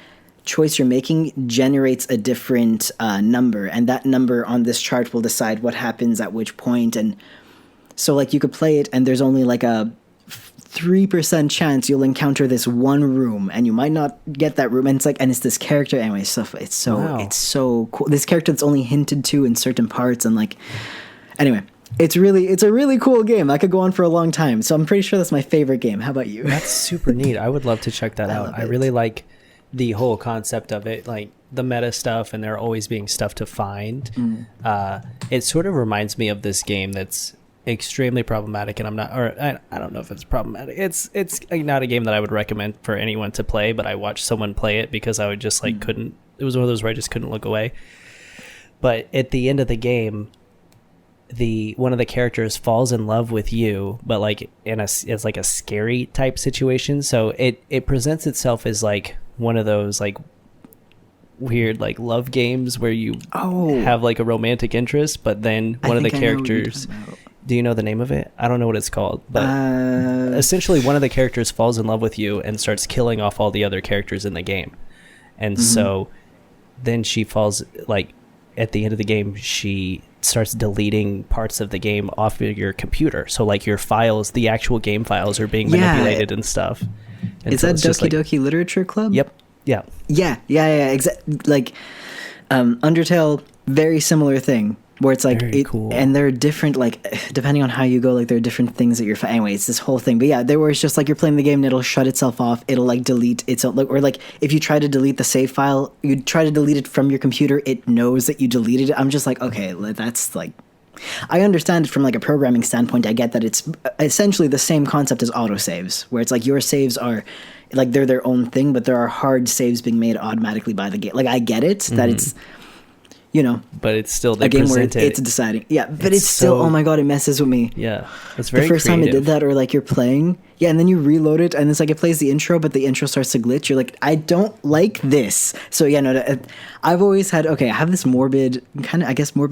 choice you're making generates a different number, and that number on this chart will decide what happens at which point. And so like you could play it and there's only like a 3% chance you'll encounter this one room, and you might not get that room, and it's this character anyway. So it's so cool. This character that's only hinted to in certain parts, and like anyway, it's a really cool game. I could go on for a long time. So I'm pretty sure that's my favorite game. How about you? That's super neat. I would love to check that out. I really like the whole concept of it, like the meta stuff, and there always being stuff to find. It sort of reminds me of this game that's extremely problematic, and I don't know if it's problematic. It's not a game that I would recommend for anyone to play, but I watched someone play it because I would just like couldn't. It was one of those where I just couldn't look away. But at the end of the game, one of the characters falls in love with you, but like it's like a scary type situation. So it presents itself as like one of those like weird like love games where you have like a romantic interest, but then one of the characters. Do you know the name of it? I don't know what it's called, but essentially one of the characters falls in love with you and starts killing off all the other characters in the game. And so then she falls, like at the end of the game, she starts deleting parts of the game off of your computer. So like your files, the actual game files are being manipulated and stuff. And is that Doki Doki Literature Club? Yep. Yeah. Yeah. Like Undertale, very similar thing. Where it's like, cool. And there are different, like, depending on how you go, like, there are different things that you're, anyway, it's this whole thing. But yeah, there where it's just like you're playing the game and it'll shut itself off. It'll like delete its own, or like if you try to delete the save file, you try to delete it from your computer, it knows that you deleted it. I'm just like, okay, that's like, I understand it from like a programming standpoint. I get that it's essentially the same concept as autosaves, where it's like your saves are, like, they're their own thing, but there are hard saves being made automatically by the game. Like, I get it, that it's, but it's still a game where it's deciding. Yeah, but it's still, oh my god, it messes with me. Yeah, it's very the first creative. time it did that, or like you're playing, and then you reload it, and it's like it plays the intro, but the intro starts to glitch. You're like, I don't like this. So yeah, no, I've always had I have this morbid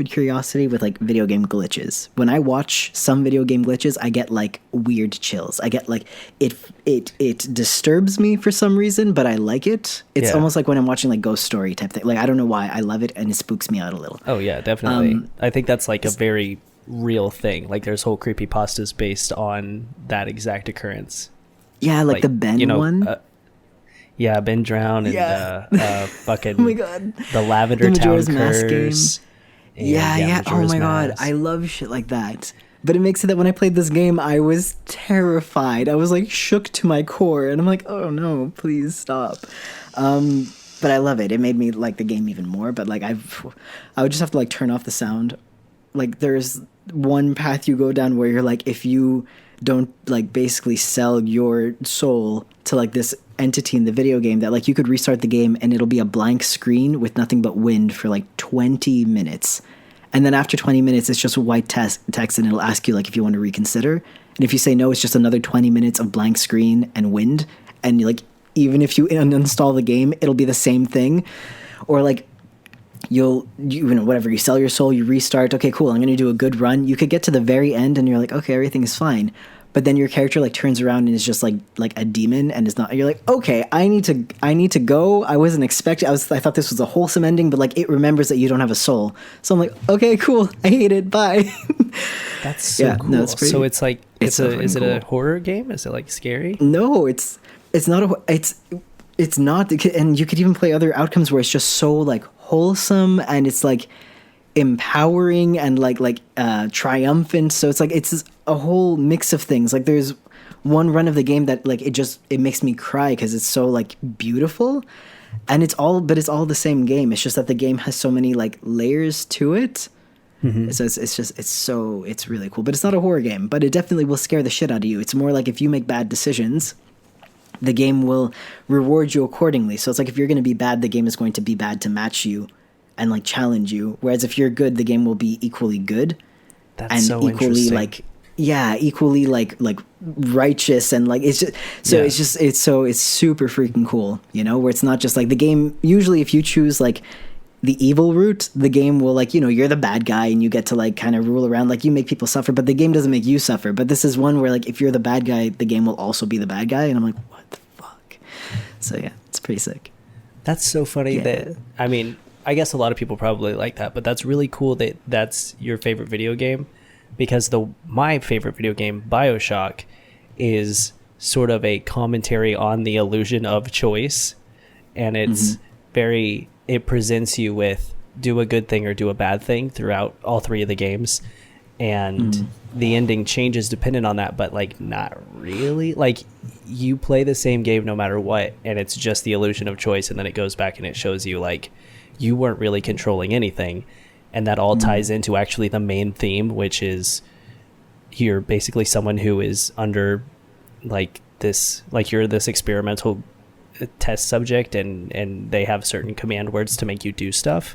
curiosity with like video game glitches. When I watch some video game glitches, I get like weird chills. I get like it disturbs me for some reason, but I like it. It's almost like when I'm watching like Ghost Story type thing. Like I don't know why I love it, and it spooks me out a little. Oh yeah, definitely. I think that's like a very real thing. Like there's whole creepypastas based on that exact occurrence. Yeah, like the Ben one. Ben Drown and fucking oh my god, the Lavender Majora's Town Mask Curse. Game. Yeah. Oh my god, I love shit like that. But it makes it that when I played this game, I was terrified. I was like shook to my core, and I'm like, oh no, please stop. But I love it. It made me like the game even more. But like I would just have to like turn off the sound. Like there's one path you go down where you're like, if you don't like basically sell your soul, to like this entity in the video game that like you could restart the game and it'll be a blank screen with nothing but wind for like 20 minutes. And then after 20 minutes, it's just white text and it'll ask you like if you want to reconsider. And if you say no, it's just another 20 minutes of blank screen and wind. And like, even if you uninstall the game, it'll be the same thing. Or like, you know, whatever, you sell your soul, you restart. Okay, cool. I'm going to do a good run. You could get to the very end and you're like, okay, everything is fine. But then your character like turns around and is just like a demon and is not. You're like, okay, I need to go. I wasn't expecting. I thought this was a wholesome ending, but like it remembers that you don't have a soul. So I'm like, okay, cool. I hate it. Bye. That's so cool. No, so it's like is it a horror game? Is it like scary? No, it's not it's not. And you could even play other outcomes where it's just so like wholesome and it's like empowering and like triumphant. So it's like it's a whole mix of things. Like there's one run of the game that like it makes me cry because it's so like beautiful, and it's all the same game. It's just that the game has so many like layers to it. Mm-hmm. So it's really cool. But it's not a horror game, but it definitely will scare the shit out of you. It's more like if you make bad decisions, the game will reward you accordingly. So it's like if you're going to be bad, the game is going to be bad to match you and like challenge you. Whereas if you're good, the game will be equally good. That's and so equally like equally like righteous and like it's just so it's super freaking cool, you know, where it's not just like the game. Usually if you choose like the evil route, the game will like, you know, you're the bad guy and you get to like kind of rule around, like you make people suffer, but the game doesn't make you suffer. But this is one where like if you're the bad guy, the game will also be the bad guy, and I'm like, what the fuck? So yeah, it's pretty sick. That's so funny that I mean, I guess a lot of people probably like that, but that's really cool that that's your favorite video game, because my favorite video game, BioShock, is sort of a commentary on the illusion of choice, and it's it presents you with do a good thing or do a bad thing throughout all three of the games, and the ending changes dependent on that, but like not really. Like you play the same game no matter what, and it's just the illusion of choice, and then it goes back and it shows you like you weren't really controlling anything, and that all ties into actually the main theme, which is you're basically someone who is under like this, like you're this experimental test subject, and they have certain command words to make you do stuff,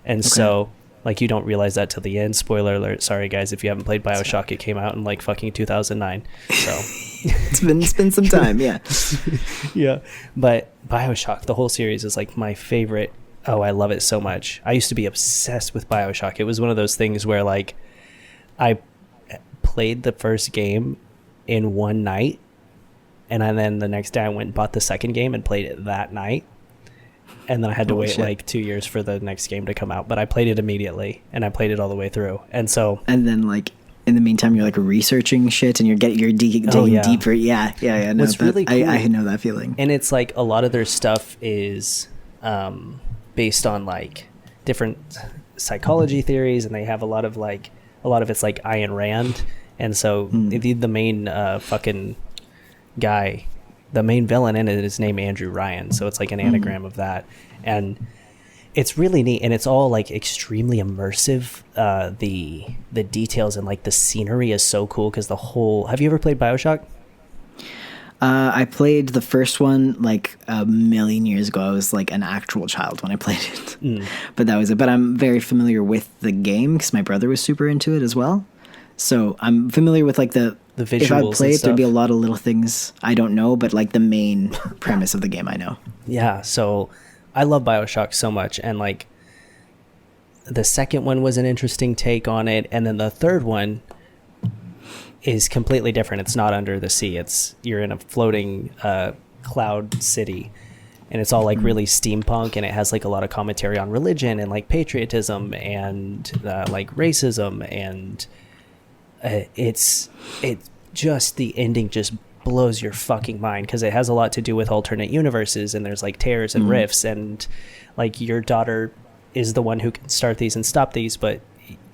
and so like you don't realize that till the end. Spoiler alert, sorry guys if you haven't played BioShock. It came out in like fucking 2009, so it's been some time. Yeah, but BioShock, the whole series, is like my favorite. Oh, I love it so much. I used to be obsessed with BioShock. It was one of those things where like I played the first game in one night, and then the next day I went and bought the second game and played it that night. And then I had to wait like 2 years for the next game to come out. But I played it immediately, and I played it all the way through. And then like in the meantime, you're like researching shit, and you're digging deeper. Yeah. No, what's really cool, I know that feeling. And it's like a lot of their stuff is based on like different psychology theories, and they have a lot of it's like Ayn Rand. And so the main fucking guy, the main villain in it is named Andrew Ryan, so it's like an anagram of that, and it's really neat, and it's all like extremely immersive. The details and like the scenery is so cool because have you ever played BioShock? I played the first one like a million years ago. I was like an actual child when I played it, but that was it. But I'm very familiar with the game because my brother was super into it as well. So I'm familiar with like the visuals. If I play it, there'd be a lot of little things I don't know, but like the main premise of the game I know. Yeah, so I love BioShock so much, and like the second one was an interesting take on it, and then the third one is completely different. It's not under the sea. You're in a floating cloud city, and it's all like really steampunk, and it has like a lot of commentary on religion and like patriotism and like racism, and it's just the ending just blows your fucking mind because it has a lot to do with alternate universes, and there's like tears and rifts, and like your daughter is the one who can start these and stop these, but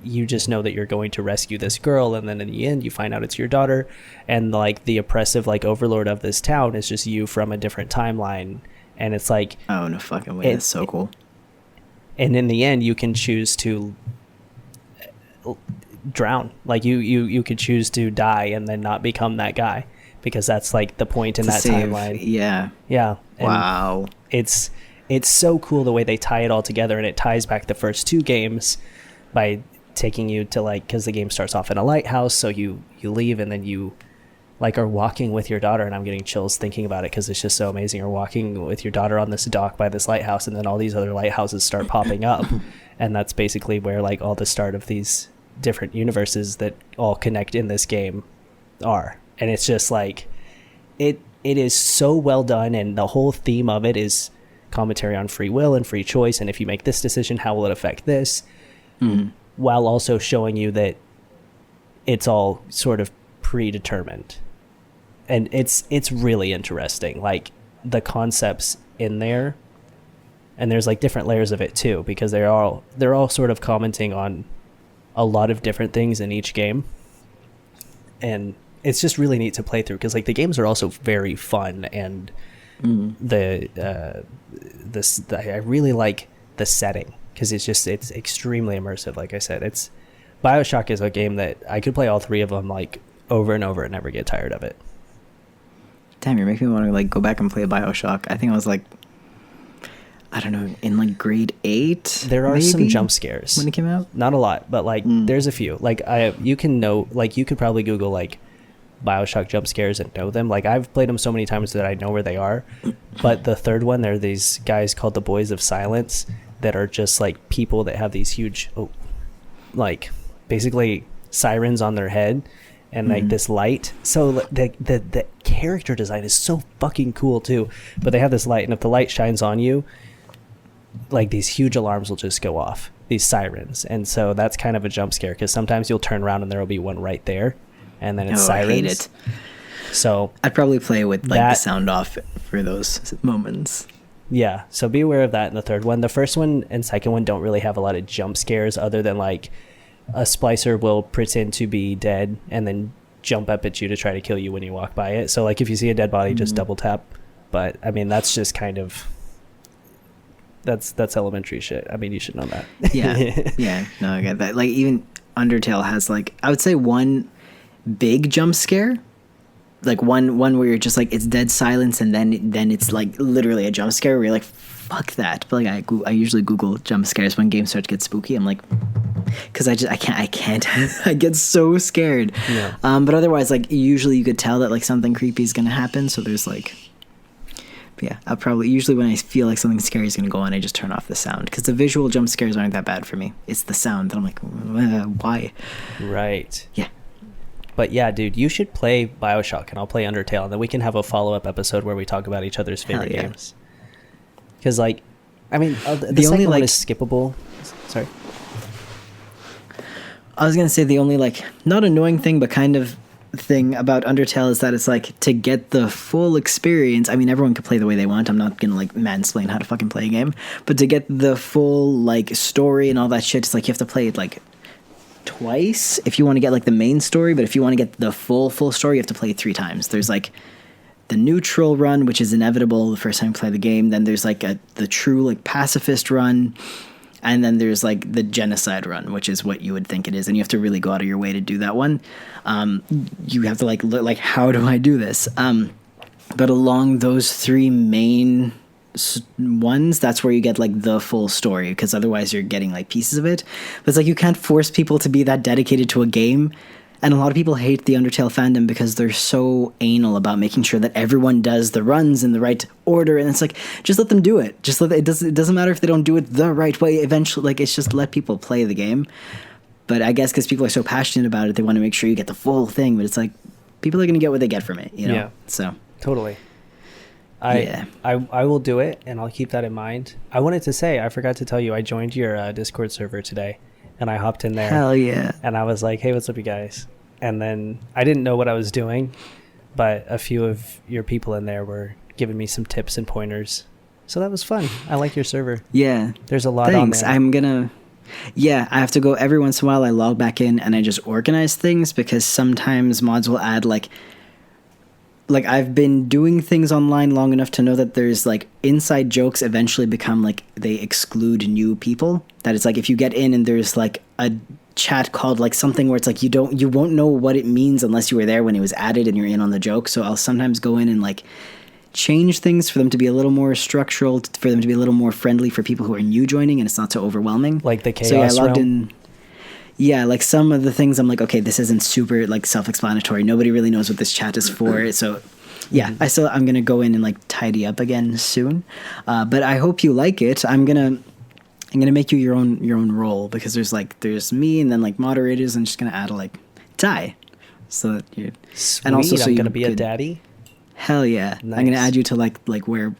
you just know that you're going to rescue this girl, and then in the end you find out it's your daughter, and like the oppressive like overlord of this town is just you from a different timeline, and it's like, oh no fucking way, that's so cool. And in the end you can choose to drown, like you could choose to die and then not become that guy, because that's like the point in To that save, timeline. yeah. Yeah. And Wow. it's so cool the way they tie it all together, and it ties back the first two games by taking you to like, because the game starts off in a lighthouse, so you leave and then you like are walking with your daughter, and I'm getting chills thinking about it because it's just so amazing. You're walking with your daughter on this dock by this lighthouse, and then all these other lighthouses start popping up, and that's basically where like all the start of these different universes that all connect in this game are. And it's just like it is so well done, and the whole theme of it is commentary on free will and free choice, and if you make this decision, how will it affect this, while also showing you that it's all sort of predetermined. And it's really interesting, like the concepts in there, and there's like different layers of it too, because they're all sort of commenting on a lot of different things in each game, and it's just really neat to play through because like the games are also very fun, and I really like the setting because it's extremely immersive. Like I said, it's BioShock is a game that I could play all three of them like over and over and never get tired of it. Damn, you're making me want to like go back and play BioShock. I think I was like, I don't know, in like grade 8. There are maybe, some jump scares when it came out. Not a lot, but like there's a few. Like you could probably Google like BioShock jump scares and know them. Like I've played them so many times that I know where they are. But the third one, there are these guys called the Boys of Silence that are just like people that have these huge, like basically sirens on their head. And like this light, so the character design is so fucking cool too. But they have this light, and if the light shines on you, like these huge alarms will just go off, these sirens. And so that's kind of a jump scare because sometimes you'll turn around and there will be one right there, and then it's sirens. I hate it. So I'd probably play with like the sound off for those moments. Yeah, so be aware of that in the third one. The first one and second one don't really have a lot of jump scares other than like a splicer will pretend to be dead and then jump up at you to try to kill you when you walk by it. So like if you see a dead body, just double tap. But I mean, that's just kind of that's elementary shit. I mean, you should know that. Yeah, no, I get that. Like even Undertale has like, I would say one big jump scare, like one where you're just like it's dead silence, and then it's like literally a jump scare where you're like, fuck that. But like I usually Google jump scares when games start to get spooky. I'm like, because I can't I get so scared. Yeah. But otherwise, like usually you could tell that like something creepy is gonna happen, so there's like, but yeah, I'll probably usually when I feel like something scary is gonna go on, I just turn off the sound because the visual jump scares aren't that bad for me. It's the sound that I'm like, why? Right. Yeah. But yeah, dude, you should play BioShock and I'll play Undertale, and then we can have a follow-up episode where we talk about each other's favorite games. Because like, I mean, the only one is skippable. Sorry. I was gonna say the only like not annoying thing, but kind of thing about Undertale is that it's like to get the full experience. I mean, everyone can play the way they want. I'm not gonna like mansplain how to fucking play a game, but to get the full like story and all that shit, it's like you have to play it like twice if you want to get like the main story. But if you want to get the full story, you have to play it 3 times. There's like the neutral run, which is inevitable the first time you play the game. Then there's like the true like pacifist run. And then there's like the genocide run, which is what you would think it is. And you have to really go out of your way to do that one. You have to like look like, how do I do this? But along those 3 main ones, that's where you get like the full story, because otherwise you're getting like pieces of it. But it's like you can't force people to be that dedicated to a game. And a lot of people hate the Undertale fandom because they're so anal about making sure that everyone does the runs in the right order. And it's like, just let them do it. It doesn't matter if they don't do it the right way. Eventually, like, it's just let people play the game. But I guess because people are so passionate about it, they want to make sure you get the full thing. But it's like, people are going to get what they get from it, you know? Yeah. So totally. I will do it, and I'll keep that in mind. I wanted to say, I forgot to tell you, I joined your Discord server today. And I hopped in there. Hell yeah. And I was like, hey, what's up, you guys? And then I didn't know what I was doing, but a few of your people in there were giving me some tips and pointers. So that was fun. I like your server. Yeah. There's a lot on there. I have to go every once in a while. I log back in and I just organize things because sometimes mods will add like I've been doing things online long enough to know that there's like inside jokes eventually become like they exclude new people. That it's like if you get in and there's like a chat called like something where it's like you won't know what it means unless you were there when it was added and you're in on the joke. So I'll sometimes go in and like change things for them to be a little more structural, for them to be a little more friendly for people who are new joining, and it's not so overwhelming. Like the chaos So yeah, I logged realm? in. Yeah, like some of the things I'm like, okay, this isn't super like self-explanatory. Nobody really knows what this chat is for. So yeah, I'm gonna go in and like tidy up again soon. But I hope you like it. I'm gonna make you your own role, because there's me and then like moderators, and just gonna add a like Ty, so that you Sweet, and also so I'm you gonna be a could- daddy. Hell yeah! I'm gonna Nice. add you to like wherever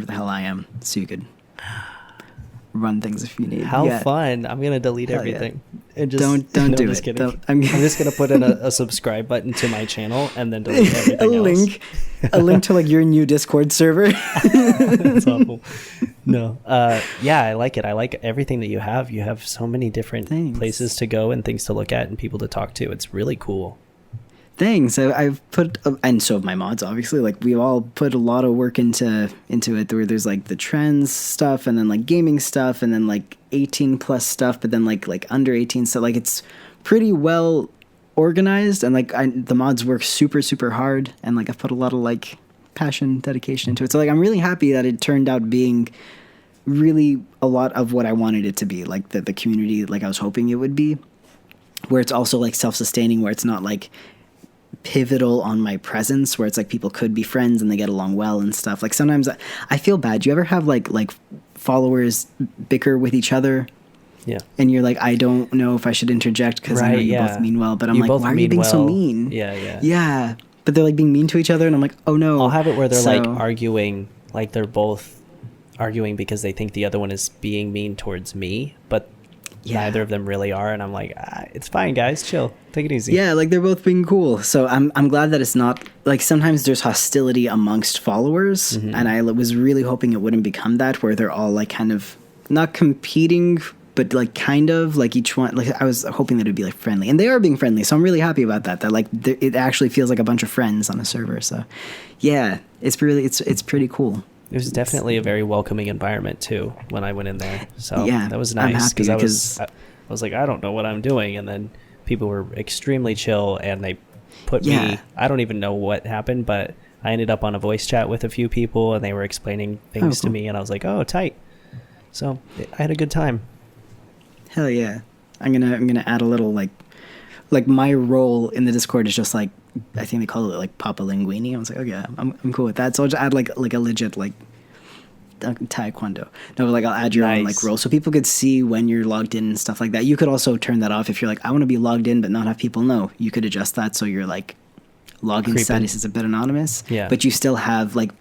the hell I am, so you could run things if you need. How Yeah. fun! I'm gonna delete Hell yeah. everything. And just Don't no, do I'm just it. kidding. Don't- I'm I'm- just gonna put in a subscribe button to my channel and then delete everything a else. link, a link to like your new Discord server. That's awful. No. Yeah, I like it. I like everything that you have. You have so many different Thanks. places to go and things to look at and people to talk to. It's really cool. Thanks. I've put, and so have my mods, obviously. Like we've all put a lot of work into it. Where there's like the trends stuff, and then like gaming stuff, and then like 18 plus stuff, but then like under 18 stuff. Like it's pretty well organized, and like the mods work super hard, and like I've put a lot of like passion, dedication into it. So like I'm really happy that it turned out being really a lot of what I wanted it to be. Like the community, like I was hoping it would be, where it's also like self-sustaining, where it's not like pivotal on my presence, where it's like people could be friends and they get along well and stuff. Like sometimes I feel bad. Do you ever have like followers bicker with each other, Yeah. and you're like, I don't know if I should interject because I know Right, you yeah. both mean well, but I'm You like, both why are you mean being so well. mean? Yeah. But they're like being mean to each other, and I'm like, oh no. I'll have it where they're like So- arguing, like they're both arguing because they think the other one is being mean towards me, but Yeah. neither of them really are. And I'm like, it's fine, guys, chill, take it easy. Yeah, like they're both being cool. So I'm glad that it's not like sometimes there's hostility amongst followers, and I was really hoping it wouldn't become that, where they're all like kind of not competing, but like kind of like each one. Like I was hoping that it'd be like friendly, and they are being friendly. So I'm really happy about that. That like it actually feels like a bunch of friends on a server. So yeah, it's pretty cool. It was definitely a very welcoming environment too when I went in there. So Yeah, that was I'm nice happy I because- was like, I don't know what I'm doing, and then people were extremely chill, and they put Yeah. me. I don't even know what happened, but I ended up on a voice chat with a few people, and they were explaining things to cool. me, and I was like, oh, tight. So I had a good time. Hell yeah. I'm gonna add a little like my role in the Discord is just like, I think they call it like Papa Linguini. I was like, okay, I'm cool with that. So I'll just add like a legit like taekwondo. No, but like I'll add your own Nice. like role so people could see when you're logged in and stuff like that. You could also turn that off if you're like, I want to be logged in but not have people know. You could adjust that so your like login Creeping. status is a bit anonymous. Yeah. But you still have like,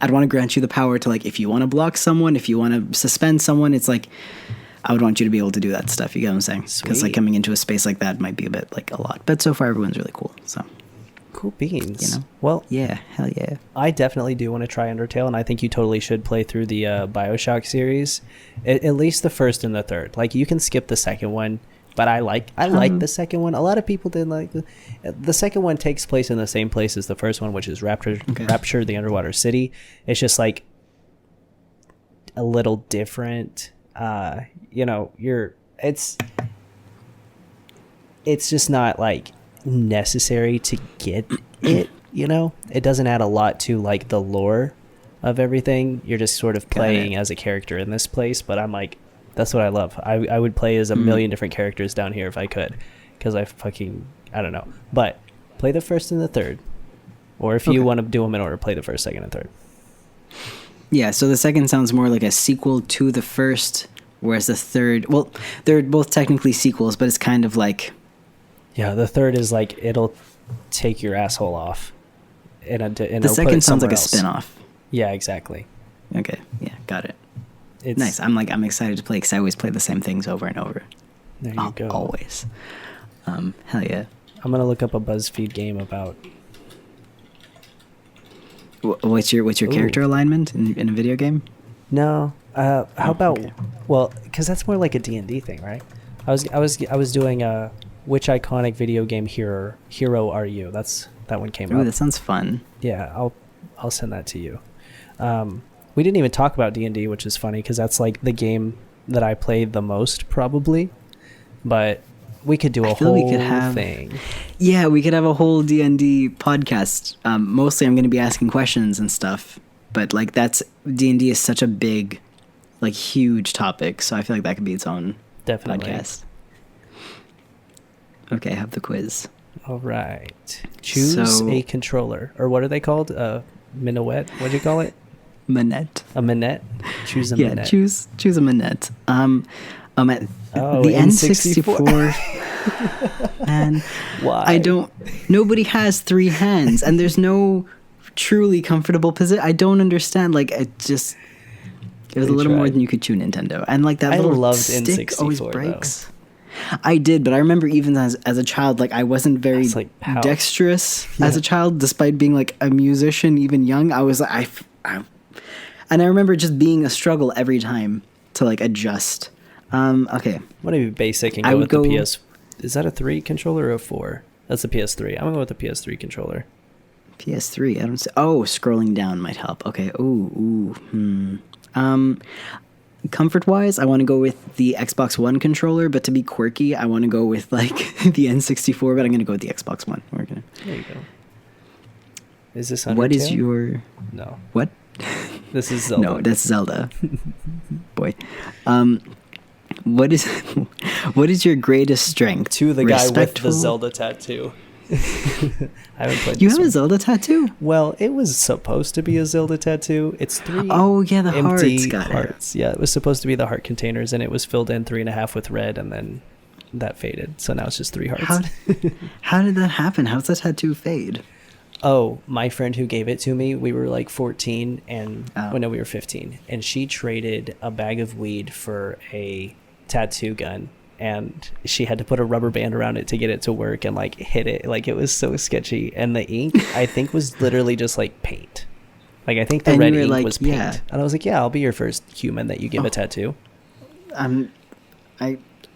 I'd want to grant you the power to like, if you want to block someone, if you want to suspend someone, it's like, I would want you to be able to do that stuff. You get what I'm saying? Because like Sweet. coming into a space like that might be a bit like a lot. But so far everyone's really cool. So Cool beans. You know? Well, yeah, hell yeah. I definitely do want to try Undertale, and I think you totally should play through the Bioshock series, at least the first and the third. Like you can skip the second one, but I like the second one. A lot of people didn't like the second one. Takes place in the same place as the first one, which is Rapture, the underwater city. It's just like a little different. It's just not like necessary to get it. It doesn't add a lot to like the lore of everything. You're just sort of playing as a character in this place, but I'm like, that's what I love. I would play as a million different characters down here if I could, because I don't know. But play the first and the third, or if you want to do them in order, play the first, second, and third. Yeah, so the second sounds more like a sequel to the first, whereas the third, well, they're both technically sequels, but it's kind of like, Yeah, the third is like it'll take your asshole off. And the second sounds like a spin-off. Yeah, exactly. Okay, yeah, got it. It's Nice. I'm excited to play because I always play the same things over and over. There you go. Always. Hell yeah. I'm gonna look up a BuzzFeed game about. What's your character alignment in a video game? No. How about? okay. Well, because that's more like a D&D thing, right? I was doing which iconic video game hero are you? That one came Ooh, up. that sounds fun. Yeah, I'll send that to you. We didn't even talk about D&D, which is funny because that's like the game that I played the most probably. But We could do a feel whole we could have- thing. Yeah, we could have a whole D&D podcast. Mostly I'm going to be asking questions and stuff, but like that's D&D is such a big, like huge topic, so I feel like that could be its own Definitely. podcast. Okay, I have the quiz. All right. Choose So- a controller, or what are they called? Minuet. What do you call it? Manette. A minette. Choose a Yeah, minette. choose a manette. At Oh, the N64. N64. Man, Why? nobody has three hands, and there's no truly comfortable position. I don't understand. Like, it was a We little more tried. than you could chew Nintendo, and like that I little loved stick always N64 breaks. I did, but I remember even as a child, like I wasn't very It's like, how? dexterous Yeah. as a child, despite being like a musician, even young. I was like, and I remember just being a struggle every time to like adjust. Okay, I'm gonna be basic and I go would with the go- PS. Is that a 3 controller or a 4? That's a PS3. I'm gonna go with the PS3 controller. PS3. I don't see. Oh, scrolling down might help. Okay. Ooh. Comfort wise, I want to go with the Xbox One controller, but to be quirky, I want to go with like the N64. But I'm gonna go with the Xbox One. We're gonna. There you go. Is this Undertale? What is your No. what? This is Zelda. No, that's Zelda. Boy. What is your greatest strength? To the guy with the Respectful- Zelda tattoo. I haven't played You this have a one. Zelda tattoo? Well, it was supposed to be a Zelda tattoo. It's 3 Oh yeah, the empty hearts. Got it. hearts. Yeah, it was supposed to be the heart containers, and it was filled in 3.5 with red, and then that faded. So now it's just 3 hearts. How did that happen? How does that tattoo fade? Oh, my friend who gave it to me, we were like 14 and Oh. well, no, we were 15, and she traded a bag of weed for a tattoo gun, and she had to put a rubber band around it to get it to work and like hit it. Like it was so sketchy, and the ink I think was literally just like paint. Like I think the And red you were ink like, was paint. yeah. And I was like, yeah, I'll be your first human that you give Oh. a tattoo. I'm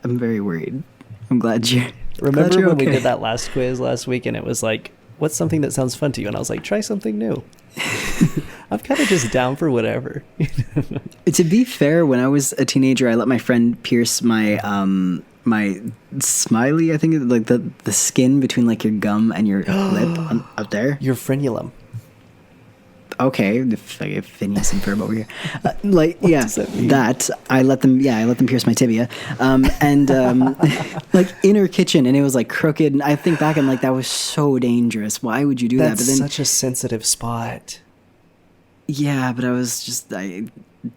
very worried. I'm glad you're. Remember glad you're when we okay. did that last quiz last week, and it was like, what's something that sounds fun to you? And I was like, try something new. I'm kind of just down for whatever. To be fair, when I was a teenager, I let my friend pierce my my smiley. I think like the skin between like your gum and your lip up there. Your frenulum. Okay, if Phineas and Ferb over here, yeah, does that mean? that I let them pierce my tibia, and like inner kitchen, and it was like crooked. And I think back, I'm like, that was so dangerous. Why would you do that? That's But then, such a sensitive spot. yeah, but I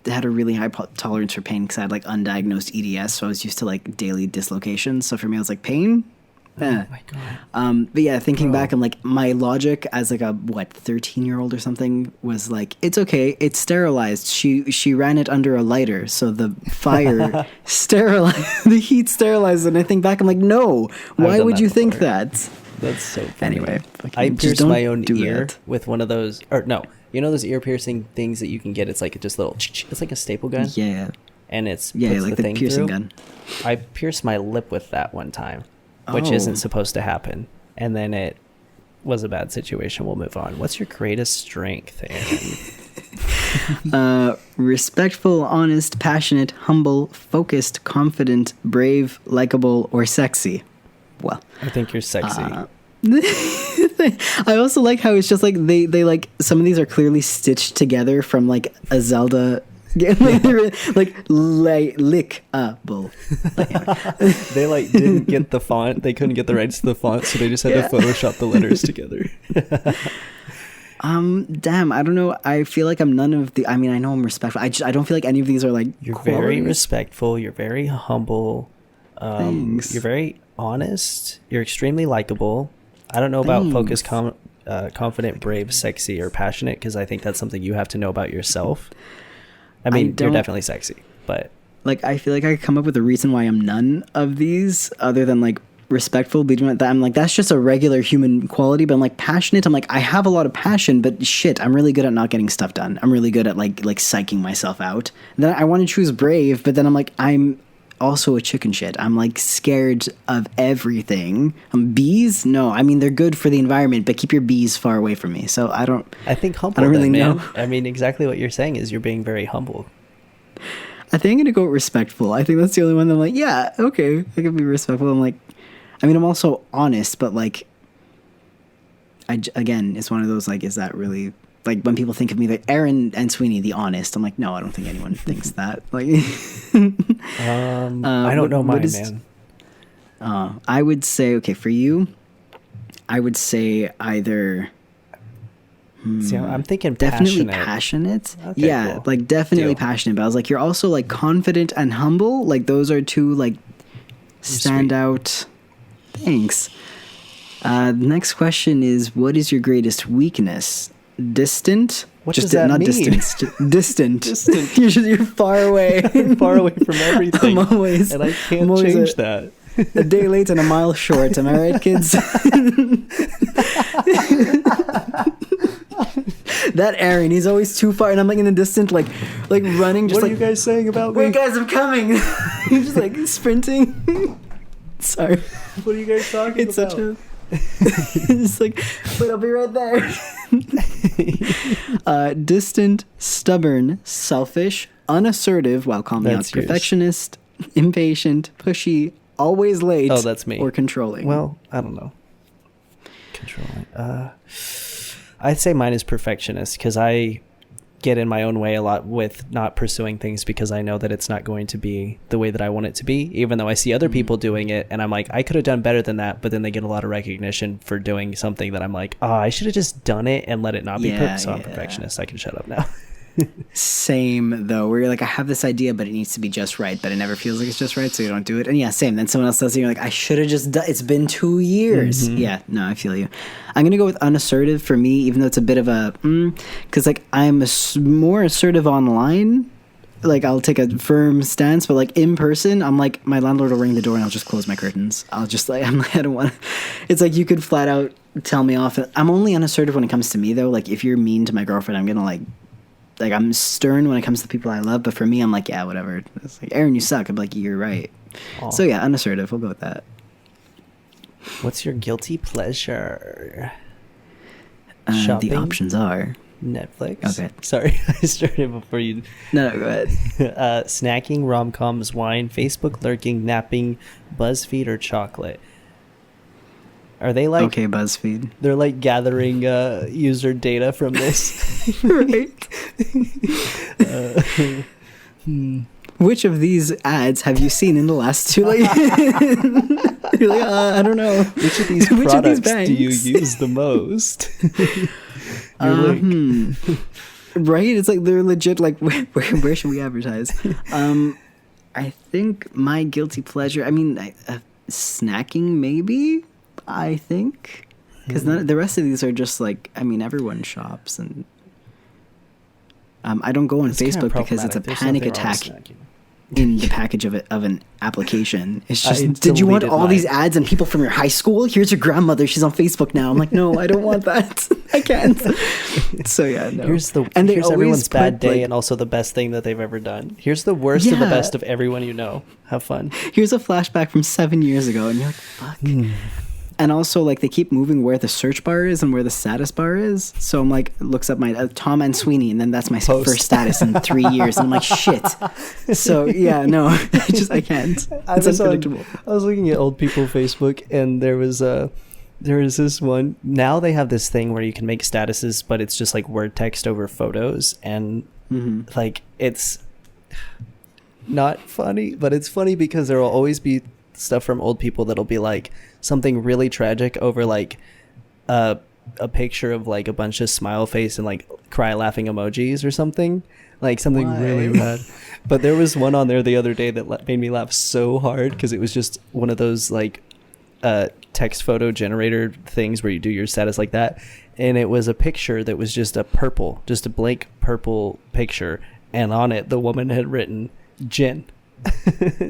had a really high tolerance for pain because I had like undiagnosed EDS, so I was used to like daily dislocations. So for me, I was like, pain. Oh Eh. my god. But yeah, thinking Bro. back, I'm like, my logic as like a 13-year-old or something was like, it's okay, it's sterilized. She ran it under a lighter, so the fire sterilized, the heat sterilized. And I think back, I'm like, no, why done would that you think before. that? That's so funny. Anyway, I just pierced don't my own do ear that. with one of those, or no, you know those ear piercing things that you can get? It's like just little, it's like a staple gun. Yeah, And it's yeah, puts like the thing piercing through. gun. I pierced my lip with that one time, which Oh. isn't supposed to happen. And then it was a bad situation. We'll move on. What's your greatest strength, Aaron? Respectful, honest, passionate, humble, focused, confident, brave, likable, or sexy. Well, I think you're sexy. I also like how it's just like they like some of these are clearly stitched together from like a Zelda game. Like, they're, like lickable. They like didn't get the font. They couldn't get the rights to the font, so they just had Yeah. to Photoshop the letters together. Damn, I don't know. I feel like I'm none of the. I mean, I know I'm respectful. I don't feel like any of these are like. You're very qualities. respectful. You're very humble. Thanks. You're very honest. You're extremely likable. I don't know about focused, Thanks. confident, brave, sexy, or passionate, because I think that's something you have to know about yourself. I mean, you're don't- definitely sexy, but Like, I feel like I could come up with a reason why I'm none of these other than like respectful. But that I'm like, that's just a regular human quality. But I'm like passionate. I'm like, I have a lot of passion, but shit, I'm really good at not getting stuff done. I'm really good at like psyching myself out. And then I want to choose brave, but then I'm like, I'm also a chicken shit. I'm like scared of everything. Bees? No, I mean, they're good for the environment, but keep your bees far away from me. So I don't I think humble. I don't really then, man. know. I mean, exactly what you're saying is you're being very humble. I think I'm gonna go with respectful. I think that's the only one that I'm like, yeah, okay, I can be respectful. I'm like, I mean, I'm also honest, but like, again, it's one of those like, is that really like when people think of me like Aaron and Sweeney, the honest? I'm like, no, I don't think anyone thinks that. Like, I don't know mine, man. I would say, okay, for you, I would say either. See, I'm thinking definitely passionate. Okay, yeah, cool. like definitely Deal. passionate. But I was like, you're also like confident and humble. Like those are two like standout. Thanks. The next question is, what is your greatest weakness? Distant. What does that not mean? Distance. Distant. Distant. You're far away. Far away from everything. I'm always, and I can't I'm always change that. A day late and a mile short. Am I right, kids? That Aaron, he's always too far, and I'm like in the distance, like running. Just What are like, you guys saying about me? wait, guys, I'm coming. He's just like sprinting. Sorry, What are you guys talking it's about? such a. It's like, wait, I'll be right there. Distant, stubborn, selfish, unassertive while calling out, That's yours. perfectionist, impatient, pushy, always late. Oh, that's me. Or controlling. Well, I don't know. Controlling. I'd say mine is perfectionist because I get in my own way a lot with not pursuing things because I know that it's not going to be the way that I want it to be, even though I see other people doing it and I'm like, I could have done better than that, but then they get a lot of recognition for doing something that I'm like, oh, I should have just done it and let it not be perfect. So I'm perfectionist. I can shut up now. Same though, where you're like, I have this idea, but it needs to be just right, but it never feels like it's just right, so you don't do it. And yeah, same. Then someone else does it, and you're like, I should have just done. It's been 2 years. Yeah, no, I feel you. I'm gonna go with unassertive for me, even though it's a bit of a, because like I'm more assertive online. Like I'll take a firm stance, but like in person, I'm like my landlord will ring the door and I'll just close my curtains. I'll just like I'm like I don't want. It's like you could flat out tell me off. I'm only unassertive when it comes to me though. Like if you're mean to my girlfriend, I'm gonna like I'm stern when it comes to the people I love, but for me, I'm like, yeah, whatever. It's like, Aaron, you suck. I'm like, you're right. Aw. So yeah, unassertive. We'll go with that. What's your guilty pleasure? The Shopping? options are Netflix. Okay. Sorry, I started before you. no, go ahead. Snacking, rom-coms, wine, Facebook lurking, napping, BuzzFeed, or chocolate. Are they like Okay, BuzzFeed. they're like gathering user data from this? Right. Which of these ads have you seen in the last 2? Like, you're like, I don't know. Which of these Which of these products do you banks? use the most? Your link. Right? It's like they're legit. Like, where should we advertise? I think my guilty pleasure. I mean, snacking maybe. I think because the rest of these are just like. I mean, everyone shops, and I don't go on It's kinda Facebook because it's a problematic. There's panic nothing wrong with attack snacking. in the package of an application. It's I just, did you want deleted all these mine. ads and people from your high school? Here's your grandmother. She's on Facebook now. I'm like, no, I don't want that. I can't. So yeah, no. Here's they here's always everyone's bad put, day like, and also the best thing that they've ever done. Here's the worst of the Yeah. best of everyone you know. Have fun. here's a flashback from 7 years ago, and you're like, fuck. And also, like, they keep moving where the search bar is and where the status bar is. So I'm like, looks up my Tom and Sweeney, and then that's my Post. first status in 3 years. And I'm like, shit. So yeah, no, I can't. It's unpredictable. I was looking at old people Facebook, and there was this one. Now they have this thing where you can make statuses, but it's just like word text over photos, and like it's not funny, but it's funny because there will always be stuff from old people that'll be like something really tragic over like a picture of like a bunch of smile face and like cry laughing emojis or something, like something really bad. But there was one on there the other day that made me laugh so hard because it was just one of those like text photo generator things where you do your status like that, and it was a picture that was just a blank purple picture, and on it the woman had written Jen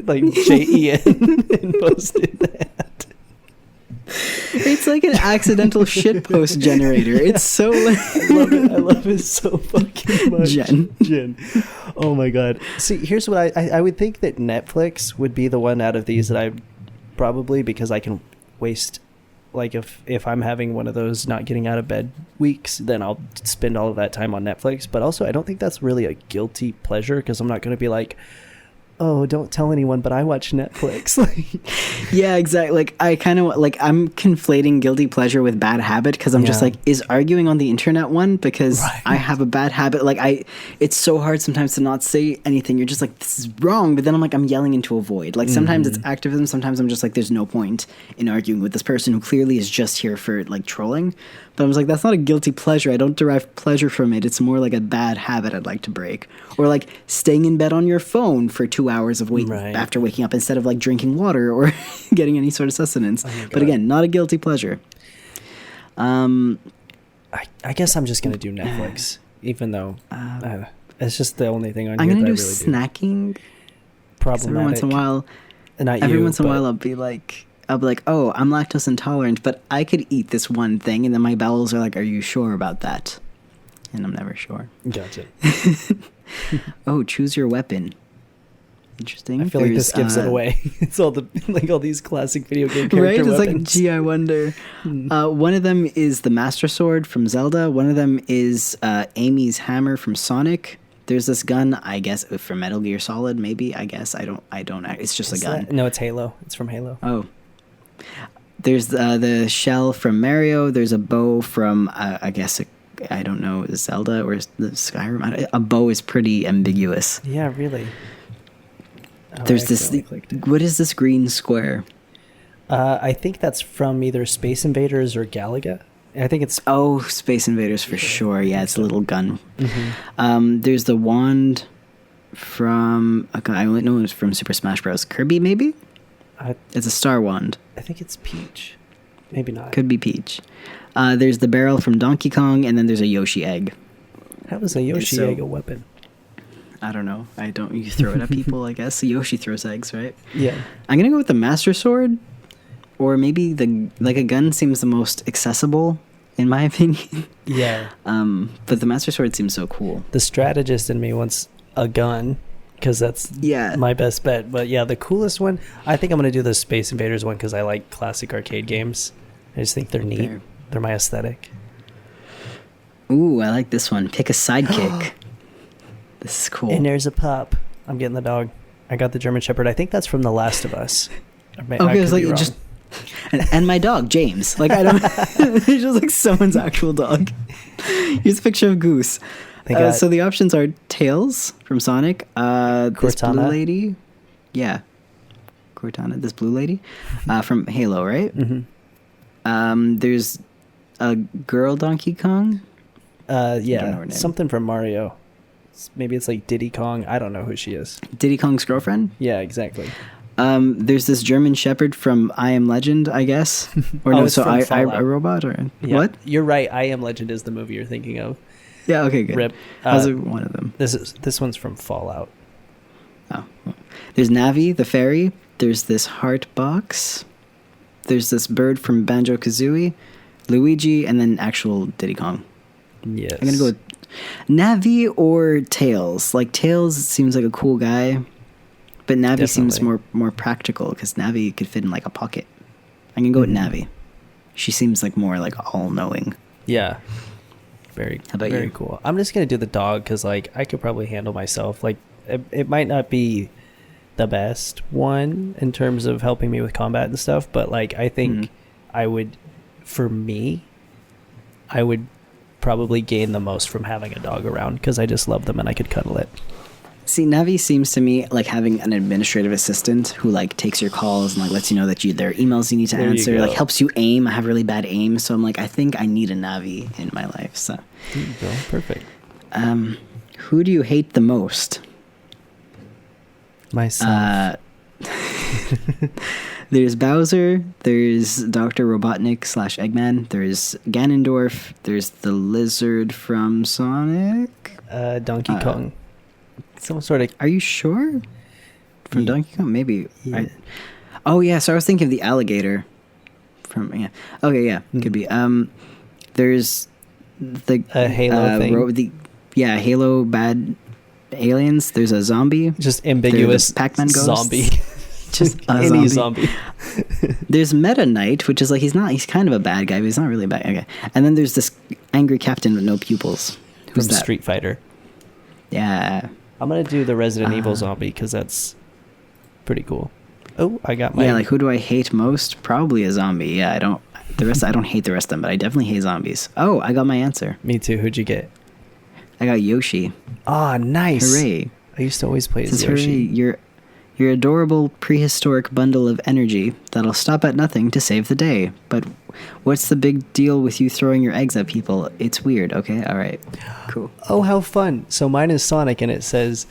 like JEN and posted that. It's like an accidental shitpost generator. It's so like I love it so fucking much. Jen. Oh my god. See, here's what I would think that Netflix would be the one out of these that I probably, because I can waste, like if I'm having one of those not getting out of bed weeks, then I'll spend all of that time on Netflix. But also I don't think that's really a guilty pleasure because I'm not going to be like, oh, don't tell anyone, but I watch Netflix. Like, Yeah, exactly. Like I kind of like I'm conflating guilty pleasure with bad habit because I'm just Yeah. like, is arguing on the internet one because Right. I have a bad habit. Like it's so hard sometimes to not say anything. You're just like, this is wrong, but then I'm like, I'm yelling into a void. Like sometimes it's activism, sometimes I'm just like, there's no point in arguing with this person who clearly is just here for like trolling. But I was like, that's not a guilty pleasure. I don't derive pleasure from it. It's more like a bad habit I'd like to break. Or like staying in bed on your phone for 2 hours of Right. after waking up instead of like drinking water or getting any sort of sustenance. my But God. again, not a guilty pleasure. I guess I'm just gonna do Netflix, even though it's just the only thing on I'm here gonna that do I really snacking. do. 'Cause every once in a Problematic. while, Not every you, once in a but- while, I'll be like, oh, I'm lactose intolerant, but I could eat this one thing, and then my bowels are like, are you sure about that? And I'm never sure. Gotcha. Oh, choose your weapon. Interesting. I feel like this There's, gives it away. It's all the like all these classic video game character Right? It's like, weapons. gee, I wonder. One of them is the Master Sword from Zelda. One of them is Amy's hammer from Sonic. There's this gun, I guess, from Metal Gear Solid. Maybe, I guess. I don't. It's just Is a gun. that- No, it's Halo. It's from Halo. Oh. There's the shell from Mario. There's a bow from, I guess, I don't know, Zelda or the Skyrim. A bow is pretty ambiguous. Yeah, really. Oh, There's I this. accidentally clicked. What is this green square? I think that's from either Space Invaders or Galaga. I think it's Oh, Space Invaders for sure. Yeah, it's a little gun. There's the wand from. Okay, I only know it's from Super Smash Bros. Kirby, maybe? I It's a star wand. think it's Peach. Maybe not. Could be Peach. There's the barrel from Donkey Kong, and then there's a Yoshi egg. How is a Yoshi so- egg a weapon? I don't know. I don't. You throw it at people, I guess. Yoshi throws eggs, right? Yeah. I'm gonna go with the Master Sword, or maybe a gun seems the most accessible, in my opinion. Yeah. But the Master Sword seems so cool. The strategist in me wants a gun because that's Yeah. my best bet. But yeah, the coolest one, I think I'm going to do the Space Invaders one because I like classic arcade games. I just think they're neat. Fair. They're my aesthetic. Ooh, I like this one. Pick a sidekick. This is cool. And there's a pup. I'm getting the dog. I got the German Shepherd. I think that's from The Last of Us. I Okay, could it's be like wrong. just and my dog James. Like I don't. It's just like someone's actual dog. Here's a picture of Goose. They got- So the options are Tails from Sonic. This blue Cortana. lady. Yeah, Cortana. This blue lady from Halo, right? Mhm. There's a girl Donkey Kong. don't know Yeah, her name. something from Mario. Maybe it's like Diddy Kong. I don't know who she is. Diddy Kong's girlfriend. Yeah, exactly. There's this German Shepherd from I Am Legend, I guess. Or Oh, no, it's so from I Fallout. Robot or Yeah. what? You're right. I Am Legend is the movie you're thinking of. Yeah. Okay. Good. Rip. That was one of them. This one's from Fallout. Oh. There's Navi, the fairy. There's this heart box. There's this bird from Banjo Kazooie, Luigi, and then actual Diddy Kong. Yes. I'm gonna go with Navi or Tails. Like Tails seems like a cool guy, but Navi seems Definitely. more practical because Navi could fit in like a pocket. I'm gonna go with Navi. She seems like more like all knowing. Yeah. Very, How about very you? cool. I'm just gonna do the dog because like I could probably handle myself. Like it might not be the best one in terms of helping me with combat and stuff, but like I think I would, for me, I would probably gain the most from having a dog around because I just love them and I could cuddle it. See, Navi seems to me like having an administrative assistant who like takes your calls and like lets you know that there are emails you need to There you answer, go. like helps you aim. I have really bad aim, so I'm like, I think I need a Navi in my life. So, There you go. Perfect. who do you hate the most? Myself. There's Bowser, there's Dr. Robotnik / Eggman, there's Ganondorf, there's the lizard from Sonic. Donkey Kong. Some sort of Are you sure? From Ye- Donkey Kong? Maybe. Yeah. Oh, yeah, so I was thinking of the alligator. From, yeah. Okay, yeah, could be. There's the... A Halo thing. Halo bad aliens. There's a zombie. just ambiguous Pac-Man ghosts. zombie. Just a Any zombie. zombie. There's Meta Knight, which is like he's kind of a bad guy, but he's not really a bad. Okay, and then there's this angry captain with no pupils. From Who's that? Street Fighter. Yeah. I'm gonna do the Resident Evil zombie because that's Pretty cool. Oh, I got my... Yeah, like who do I hate most? Probably a zombie. Yeah, I don't hate the rest of them, but I definitely hate zombies. Oh, I got my answer. Me too. Who'd you get? I got Yoshi. Ah, nice. Hooray. I used to always play as Hooray, Yoshi. your adorable prehistoric bundle of energy that'll stop at nothing to save the day. But what's the big deal with you throwing your eggs at people? It's weird, okay? All right. Cool. Oh, how fun. So mine is Sonic, and it says,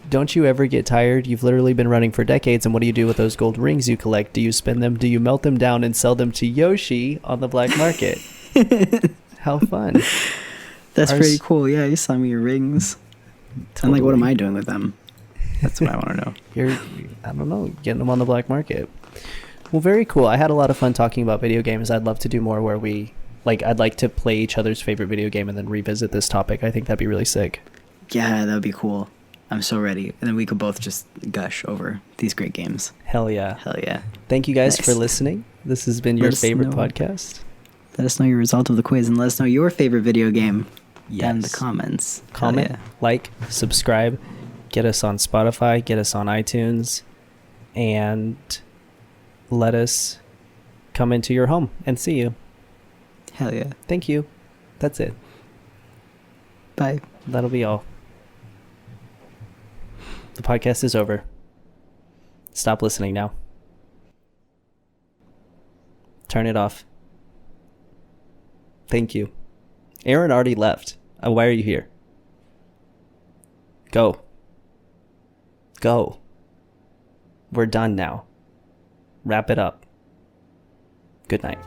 don't you ever get tired? You've literally been running for decades, and what do you do with those gold rings you collect? Do you spin them? Do you melt them down and sell them to Yoshi on the black market? How fun. That's pretty cool. Yeah, you saw me your rings. Totally. I'm like, what am I doing with them? That's what I want to know. I don't know, getting them on the black market. Well, very cool. I had a lot of fun talking about video games. I'd love to do more where I'd like to play each other's favorite video game and then revisit this topic. I think that'd be really sick. Yeah, that would be cool. I'm so ready. And then we could both just gush over these great games. Hell yeah. Hell yeah. Thank you guys Nice. for listening. This has been your favorite know. podcast. Let us know your result of the quiz and let us know your favorite video game down in the Yes. comments. Hell Comment, yeah. like, subscribe, get us on Spotify, get us on iTunes, and let us come into your home and see you. Hell yeah. Thank you. That's it. Bye. That'll be all. The podcast is over. Stop listening now. Turn it off. Thank you. Aaron already left. Why are you here? Go. Go. We're done now. Wrap it up. Good night.